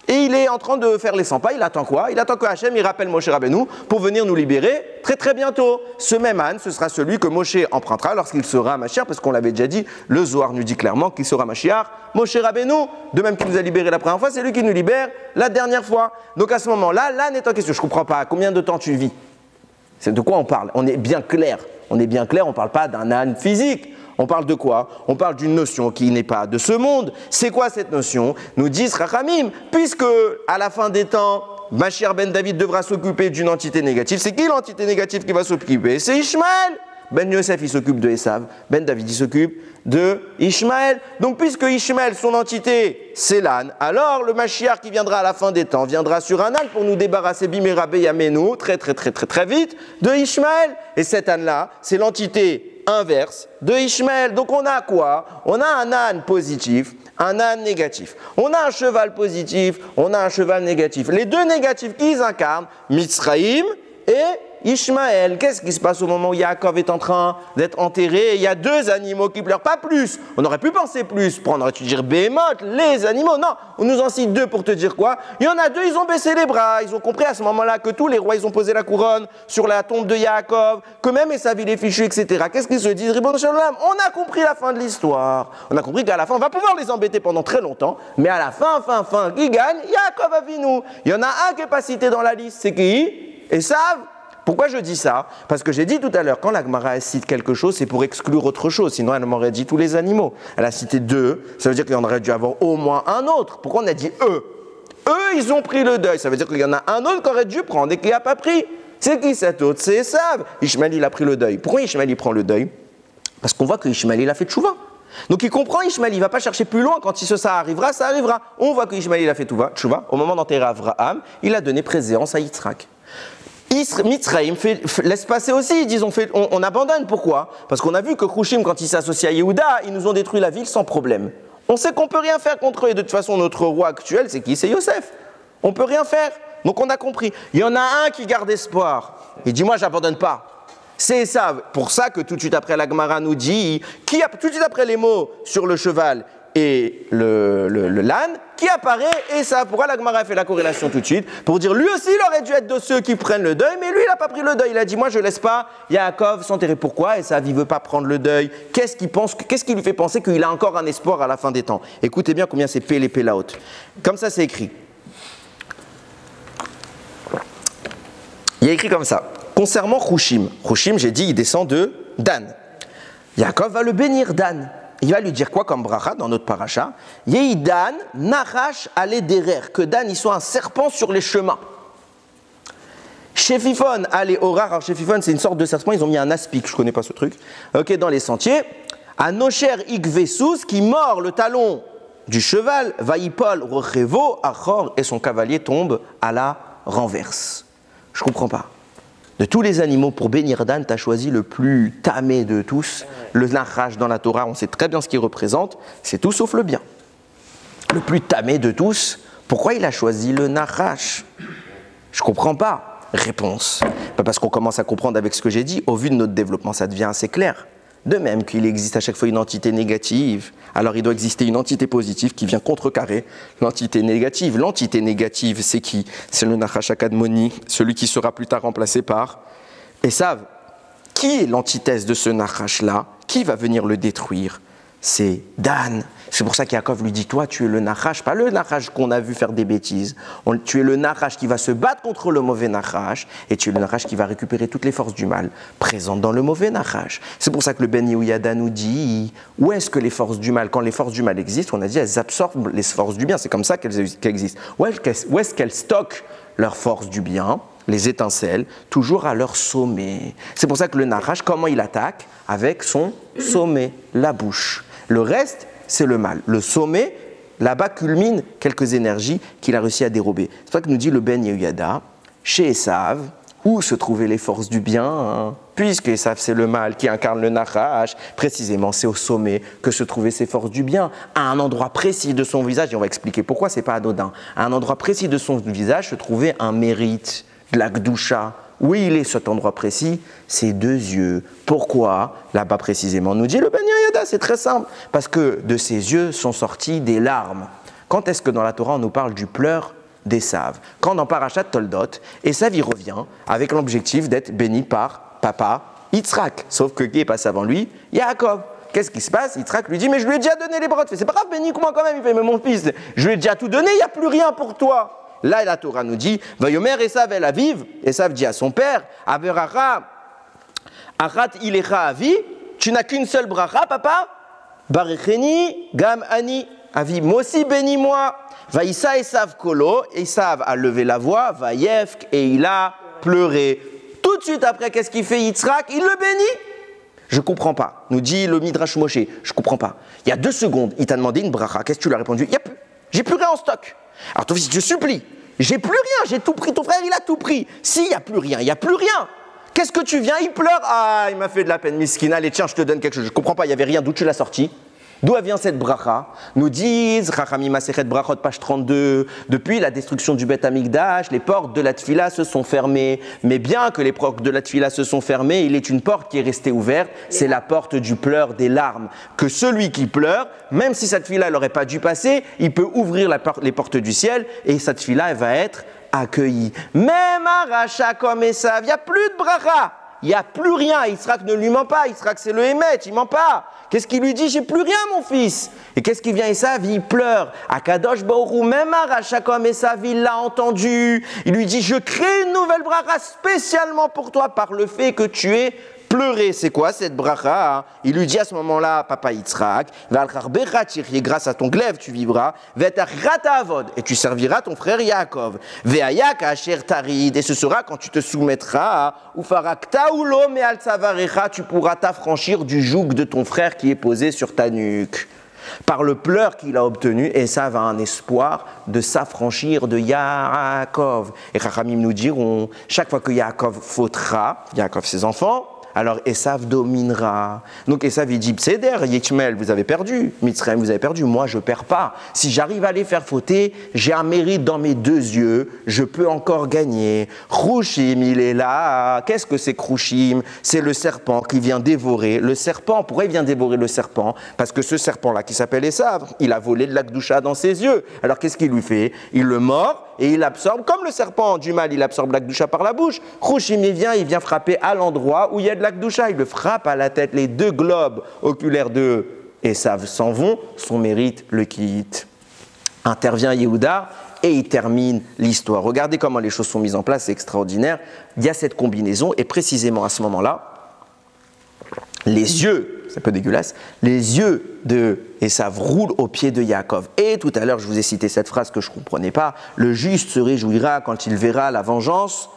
S1: Et il est en train de faire les 100 pas, il attend quoi? Il attend que Hachem, il rappelle Moshe Rabbeinu pour venir nous libérer très très bientôt. Ce même âne, ce sera celui que Moshe empruntera lorsqu'il sera Mashiach, parce qu'on l'avait déjà dit, le Zohar nous dit clairement qu'il sera Mashiach, Moshe Rabbeinu, de même qu'il nous a libéré la première fois, c'est lui qui nous libère la dernière fois. Donc à ce moment-là, l'âne est en question. Je ne comprends pas, combien de temps tu vis? C'est de quoi on parle? On est bien clair, on ne parle pas d'un âne physique. On parle de quoi? On parle d'une notion qui n'est pas de ce monde. C'est quoi cette notion? Nous disent Rachamim, puisque à la fin des temps, Mashiach ben David devra s'occuper d'une entité négative. C'est qui l'entité négative qui va s'occuper? C'est Ishmaël. Ben Yosef, il s'occupe de Esav. Ben David, il s'occupe de Ishmaël. Donc, puisque Ishmaël, son entité, c'est l'âne, alors le Mashiach qui viendra à la fin des temps viendra sur un âne pour nous débarrasser Bimera Beyamenu très vite de Ishmaël. Et cet âne-là, c'est l'entité inverse de Ishmaël. Donc on a quoi? On a un âne positif, un âne négatif. On a un cheval positif, on a un cheval négatif. Les deux négatifs qu'ils incarnent, Mitzraïm et Ishmaël. Qu'est-ce qui se passe au moment où Yaakov est en train d'être enterré? Il y a deux animaux qui pleurent, pas plus. On aurait pu penser plus, on aurait pu dire Béhémoth, les animaux. Non, on nous en cite deux pour te dire quoi? Il y en a deux, ils ont baissé les bras. Ils ont compris à ce moment-là que tous les rois, ils ont posé la couronne sur la tombe de Yaakov, que même Esav, il est fichu, etc. Qu'est-ce qu'ils se disent? Ribon Shalom, on a compris la fin de l'histoire. On a compris qu'à la fin, on va pouvoir les embêter pendant très longtemps, mais à la fin, qui gagne? Yaakov Avinu. Il y en a un qui n'est pas cité dans la liste, c'est qui? Esav. Pourquoi je dis ça? Parce que j'ai dit tout à l'heure, quand la Gemara cite quelque chose, c'est pour exclure autre chose, sinon elle m'aurait dit tous les animaux. Elle a cité deux, ça veut dire qu'il y en aurait dû avoir au moins un autre. Pourquoi on a dit eux? Eux, ils ont pris le deuil, ça veut dire qu'il y en a un autre qui aurait dû prendre et qui n'a pas pris. C'est qui cet autre? C'est Esav. Ishmaël, il a pris le deuil. Pourquoi Ishmaël, il prend le deuil? Parce qu'on voit que Ishmaël, il a fait tchouva. Donc il comprend Ishmaël, il ne va pas chercher plus loin. Quand ça arrivera, ça arrivera. On voit que Ishmaël il a fait tchouva. Au moment d'enterrer Abraham, il a donné préséance à Yitzhak. Mitzrayim laisse passer aussi, ils disent on abandonne. Pourquoi? Parce qu'on a vu que Khushim, quand il s'est associé à Yehuda, ils nous ont détruit la ville sans problème. On sait qu'on ne peut rien faire contre eux. Et de toute façon, notre roi actuel, c'est qui? C'est Yosef. On ne peut rien faire. Donc on a compris. Il y en a un qui garde espoir. Il dit moi, j'abandonne pas. C'est ça. Pour ça que tout de suite après, la Gemara nous dit, tout de suite après les mots sur le cheval et l'âne, qui apparaît et ça. Pourquoi la Gemara a fait la corrélation tout de suite? Pour dire lui aussi, il aurait dû être de ceux qui prennent le deuil, mais lui, il n'a pas pris le deuil. Il a dit moi, je ne laisse pas Yaakov s'enterrer. Pourquoi? Et ça, il ne veut pas prendre le deuil. Qu'est-ce qui lui fait penser qu'il a encore un espoir à la fin des temps? Écoutez bien combien c'est Pélé Pélaot. Comme ça, c'est écrit. Il y a écrit comme ça. Concernant Khushim, j'ai dit, il descend de Dan. Yaakov va le bénir, Dan. Il va lui dire quoi comme bracha dans notre paracha? Yehi Dan, Nachash ale derer, que Dan il soit un serpent sur les chemins. Shefifon ale orar, alors Shefifon c'est une sorte de serpent, ils ont mis un aspic, je connais pas ce truc, ok, dans les sentiers. Anosher ikvesous, qui mord le talon du cheval, vaipol rochevo, achor, et son cavalier tombe à la renverse. Je comprends pas. De tous les animaux, pour bénir Dan, tu as choisi le plus tamé de tous. Le Nachash dans la Torah, on sait très bien ce qu'il représente. C'est tout sauf le bien. Le plus tamé de tous, pourquoi il a choisi le Nachash? Je ne comprends pas. Réponse. Parce qu'on commence à comprendre avec ce que j'ai dit. Au vu de notre développement, ça devient assez clair. De même qu'il existe à chaque fois une entité négative, alors il doit exister une entité positive qui vient contrecarrer l'entité négative. L'entité négative, c'est qui? C'est le Nachash Akadmoni, celui qui sera plus tard remplacé par Esav. Qui est l'antithèse de ce Nachash-là? Qui va venir le détruire? C'est Dan. C'est pour ça qu'Yaakov lui dit, toi, tu es le Nachash, pas le Nachash qu'on a vu faire des bêtises. Tu es le Nachash qui va se battre contre le mauvais Nachash, et tu es le Nachash qui va récupérer toutes les forces du mal présentes dans le mauvais Nachash. C'est pour ça que le Ben Yehoyada nous dit, où est-ce que les forces du mal, quand les forces du mal existent, on a dit, elles absorbent les forces du bien, c'est comme ça qu'elles existent. Où est-ce qu'elles stockent leurs forces du bien? Les étincelles, toujours à leur sommet. C'est pour ça que le Nachash, comment il attaque? Avec son sommet, la bouche. Le reste, c'est le mal. Le sommet, là-bas, culmine quelques énergies qu'il a réussi à dérober. C'est pour ça que nous dit le Ben Yehoyada, chez Esav, où se trouvaient les forces du bien, puisque Esav, c'est le mal qui incarne le Nachash, précisément, c'est au sommet que se trouvaient ces forces du bien, à un endroit précis de son visage, et on va expliquer pourquoi c'est pas anodin. À un endroit précis de son visage se trouvait un mérite, de la Gdusha. Où il est cet endroit précis? Ses deux yeux. Pourquoi? Là-bas précisément, nous dit le Ben Yehoyada, c'est très simple. Parce que de ses yeux sont sorties des larmes. Quand est-ce que dans la Torah on nous parle du pleur d'Esav? Quand dans Parashat Toldot, Esav y revient avec l'objectif d'être béni par papa Yitzhak. Sauf que qui est passé avant lui? Yaakov. Qu'est-ce qui se passe? Yitzhak lui dit, mais je lui ai déjà donné les brottes. C'est pas grave, bénis-moi quand même. Il fait, mais mon fils, je lui ai déjà tout donné, il n'y a plus rien pour toi. Là, la Torah nous dit, Vayomer Esav el Aviv, Esav dit à son père, Averacha, Achat ilecha avi, tu n'as qu'une seule bracha, papa? Barecheni, gam ani, avi, moi aussi bénis-moi. Vaïssa Esav kolo, Esav a levé la voix, Vayefk, et il a pleuré. Tout de suite après, qu'est-ce qu'il fait Yitzhak? Il le bénit. Je ne comprends pas, nous dit le Midrash Moshe, je ne comprends pas. Il y a 2 secondes, il t'a demandé une bracha, qu'est-ce que tu lui as répondu? J'ai plus rien en stock. Alors ton fils, je supplie, j'ai plus rien, j'ai tout pris, ton frère il a tout pris. S'il n'y a plus rien, il n'y a plus rien. Qu'est-ce que tu viens? Il pleure. Ah, il m'a fait de la peine, miskin. Allez, tiens, je te donne quelque chose. Je ne comprends pas, il n'y avait rien. D'où tu l'as sorti? D'où vient cette bracha? Nous disent, Chachamim Masechet Brachot, page 32, depuis la destruction du Beth Amikdash, les portes de la Tfila se sont fermées. Mais bien que les portes de la Tfila se sont fermées, il est une porte qui est restée ouverte, c'est la porte du pleur des larmes. Que celui qui pleure, même si cette Tfila n'aurait pas dû passer, il peut ouvrir les portes du ciel et cette Tfila elle va être accueillie. Même un rachat comme Esav, il n'y a plus de bracha. Il n'y a plus rien. Yitzhak ne lui ment pas. Yitzhak, c'est le Hémet, il ne ment pas. Qu'est-ce qu'il lui dit? J'ai plus rien, mon fils. Et qu'est-ce qui vient Esav? Il pleure. Akadosh Baruch Hu, même un rachat comme Esav, il l'a entendu. Il lui dit, je crée une nouvelle bracha spécialement pour toi par le fait que tu es pleurer, c'est quoi cette bracha? Il lui dit à ce moment-là, papa Yitzhak, grâce à ton glaive tu vivras, et tu serviras ton frère Yaakov. Et ce sera quand tu te soumettras, tu pourras t'affranchir du joug de ton frère qui est posé sur ta nuque. Par le pleur qu'il a obtenu, Esav a un espoir de s'affranchir de Yaakov. Et Chachamim nous diront, chaque fois que Yaakov fautera, Yaakov ses enfants, alors Esav dominera. Donc Esav il dit, Pseder, Yitchmel, vous avez perdu, Mitzrayim, vous avez perdu, moi je ne perds pas. Si j'arrive à les faire fauter, j'ai un mérite dans mes deux yeux, je peux encore gagner. Chrushim, il est là. Qu'est-ce que c'est Chrushim? C'est le serpent qui vient dévorer. Le serpent, pourquoi il vient dévorer le serpent? Parce que ce serpent-là qui s'appelle Esav, il a volé de la Gdusha dans ses yeux. Alors qu'est-ce qu'il lui fait? Il le mord et il absorbe, comme le serpent du mal, il absorbe la Gdusha par la bouche. Chrushim, il vient frapper à l'endroit où il y a de la Gdusha, il le frappe à la tête, les deux globes oculaires de Esav s'en vont, son mérite le quitte. Intervient Yehuda et il termine l'histoire. Regardez comment les choses sont mises en place, c'est extraordinaire. Il y a cette combinaison et précisément à ce moment-là, les yeux, c'est un peu dégueulasse, les yeux de Esav roulent aux pieds de Yaakov. Et tout à l'heure, je vous ai cité cette phrase que je ne comprenais pas, le juste se réjouira quand il verra la vengeance.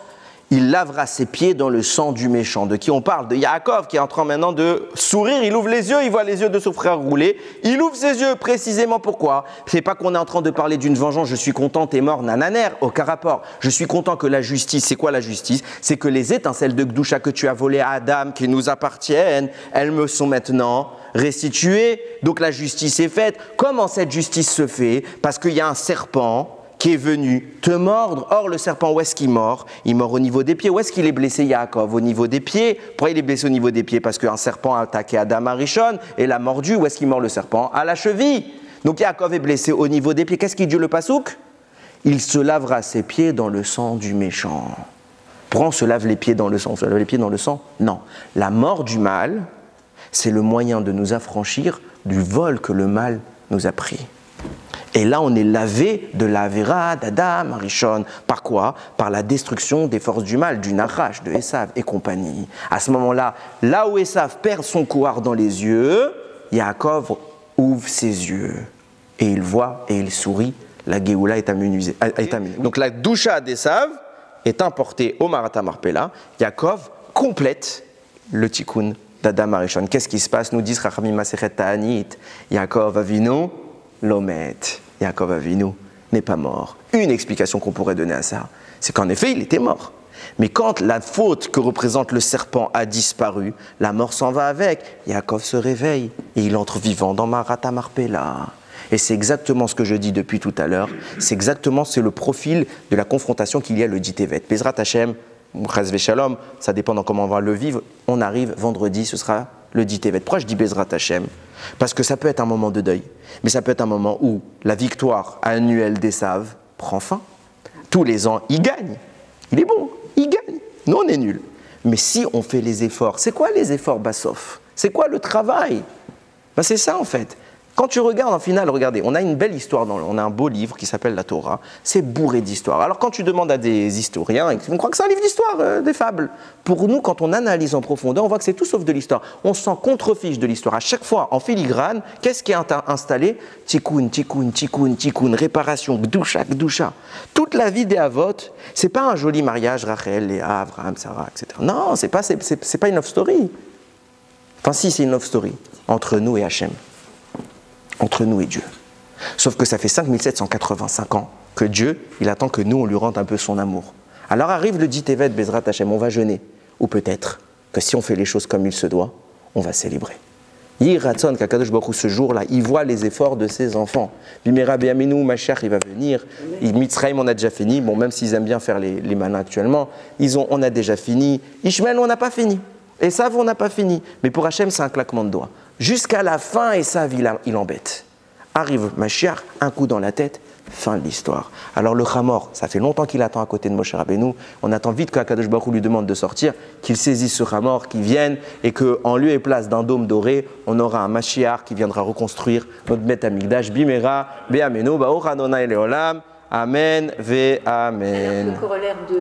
S1: Il lavera ses pieds dans le sang du méchant. De qui on parle? De Yaakov qui est en train maintenant de sourire. Il ouvre les yeux, il voit les yeux de son frère rouler. Il ouvre ses yeux précisément pourquoi? C'est pas qu'on est en train de parler d'une vengeance. Je suis content, t'es mort, nananer, aucun rapport. Je suis content que la justice, c'est quoi la justice? C'est que les étincelles de Gdusha que tu as volées à Adam, qui nous appartiennent, elles me sont maintenant restituées. Donc la justice est faite. Comment cette justice se fait? Parce qu'il y a un serpent qui est venu te mordre. Or, le serpent, où est-ce qu'il mord? Il mord au niveau des pieds. Où est-ce qu'il est blessé, Yaakov? Au niveau des pieds. Pourquoi il est blessé au niveau des pieds? Parce qu'un serpent a attaqué Adam Arishon et l'a mordu. Où est-ce qu'il mord le serpent? À la cheville. Donc, Yaakov est blessé au niveau des pieds. Qu'est-ce qu'il dit le pasouk? Il se lavera ses pieds dans le sang du méchant. Pourquoi on se lave les pieds dans le sang? On se lave les pieds dans le sang? Non. La mort du mal, c'est le moyen de nous affranchir du vol que le mal nous a pris. Et là, on est lavé de l'Avera d'Adam Arishon. Par quoi? Par la destruction des forces du mal, du Nachash, de Esav et compagnie. À ce moment-là, là où Esav perd son couard dans les yeux, Yaakov ouvre ses yeux. Et il voit et il sourit. La Géoula est amenée. Donc la Gdusha d'Esav est importée au Marat Marpella. Yaakov complète le tikkun d'Adam Arishon. Qu'est-ce qui se passe? Nous disent Chachamim Masechet Ta'anit. Yaakov Avinu Lomet. Yaakov Avinu n'est pas mort. Une explication qu'on pourrait donner à ça, c'est qu'en effet, il était mort. Mais quand la faute que représente le serpent a disparu, la mort s'en va avec. Yaakov se réveille et il entre vivant dans Marat Marpella. Et c'est exactement ce que je dis depuis tout à l'heure. C'est le profil de la confrontation qu'il y a le dit Tevet. Bezrat Hashem, Chas Veshalom, ça dépend de comment on va le vivre. On arrive vendredi, ce sera le dit Tevet. Pourquoi je dis Bezrat Hashem? Parce que ça peut être un moment de deuil, mais ça peut être un moment où la victoire annuelle d'Esav prend fin. Tous les ans, il gagne. Il est bon, il gagne. Nous, on est nuls. Mais si on fait les efforts, c'est quoi les efforts, Bassof? C'est quoi le travail? Ben, c'est ça, en fait. Quand tu regardes en finale, regardez, on a une belle histoire, on a un beau livre qui s'appelle la Torah, c'est bourré d'histoires. Alors quand tu demandes à des historiens, on croit que c'est un livre d'histoire, des fables. Pour nous, quand on analyse en profondeur, on voit que c'est tout sauf de l'histoire. On s'en contrefiche de l'histoire. À chaque fois, en filigrane, qu'est-ce qui est installé? Tikkun, tikkun, tikkun, tikkun, réparation, gdusha, gdusha. Toute la vie des Avot, c'est pas un joli mariage, Rachel, Léa, Abraham, Sarah, etc. Non, c'est pas une love story. Enfin si, c'est une love story, entre nous et Hachem. Entre nous et Dieu. Sauf que ça fait 5785 ans que Dieu, il attend que nous, on lui rende un peu son amour. Alors arrive le dit Tevet, Bezrat Hashem, on va jeûner. Ou peut-être que si on fait les choses comme il se doit, on va célébrer. Yiratson, Kakadosh Baruch Hu, ce jour-là, il voit les efforts de ses enfants. Bimera Be'aminu, Mashiach, il va venir. Mitzrayim, on a déjà fini. Bon, même s'ils aiment bien faire les malins actuellement, on a déjà fini. Ishmael, on n'a pas fini. Esav, on n'a pas fini. Mais pour Hachem, c'est un claquement de doigts. Jusqu'à la fin, Esav, il embête. Arrive Mashiach, un coup dans la tête, fin de l'histoire. Alors le Hamor, ça fait longtemps qu'il attend à côté de Moshe Rabbeinu. On attend vite qu'Akadosh Baruch Hu lui demande de sortir, qu'il saisisse ce Hamor, qu'il vienne, et qu'en lieu et place d'un dôme doré, on aura un Mashiach qui viendra reconstruire notre Bet Hamikdash. Bimera, Be'amenu, Ba'or Adonai Leolam. Amen, Ve Amen.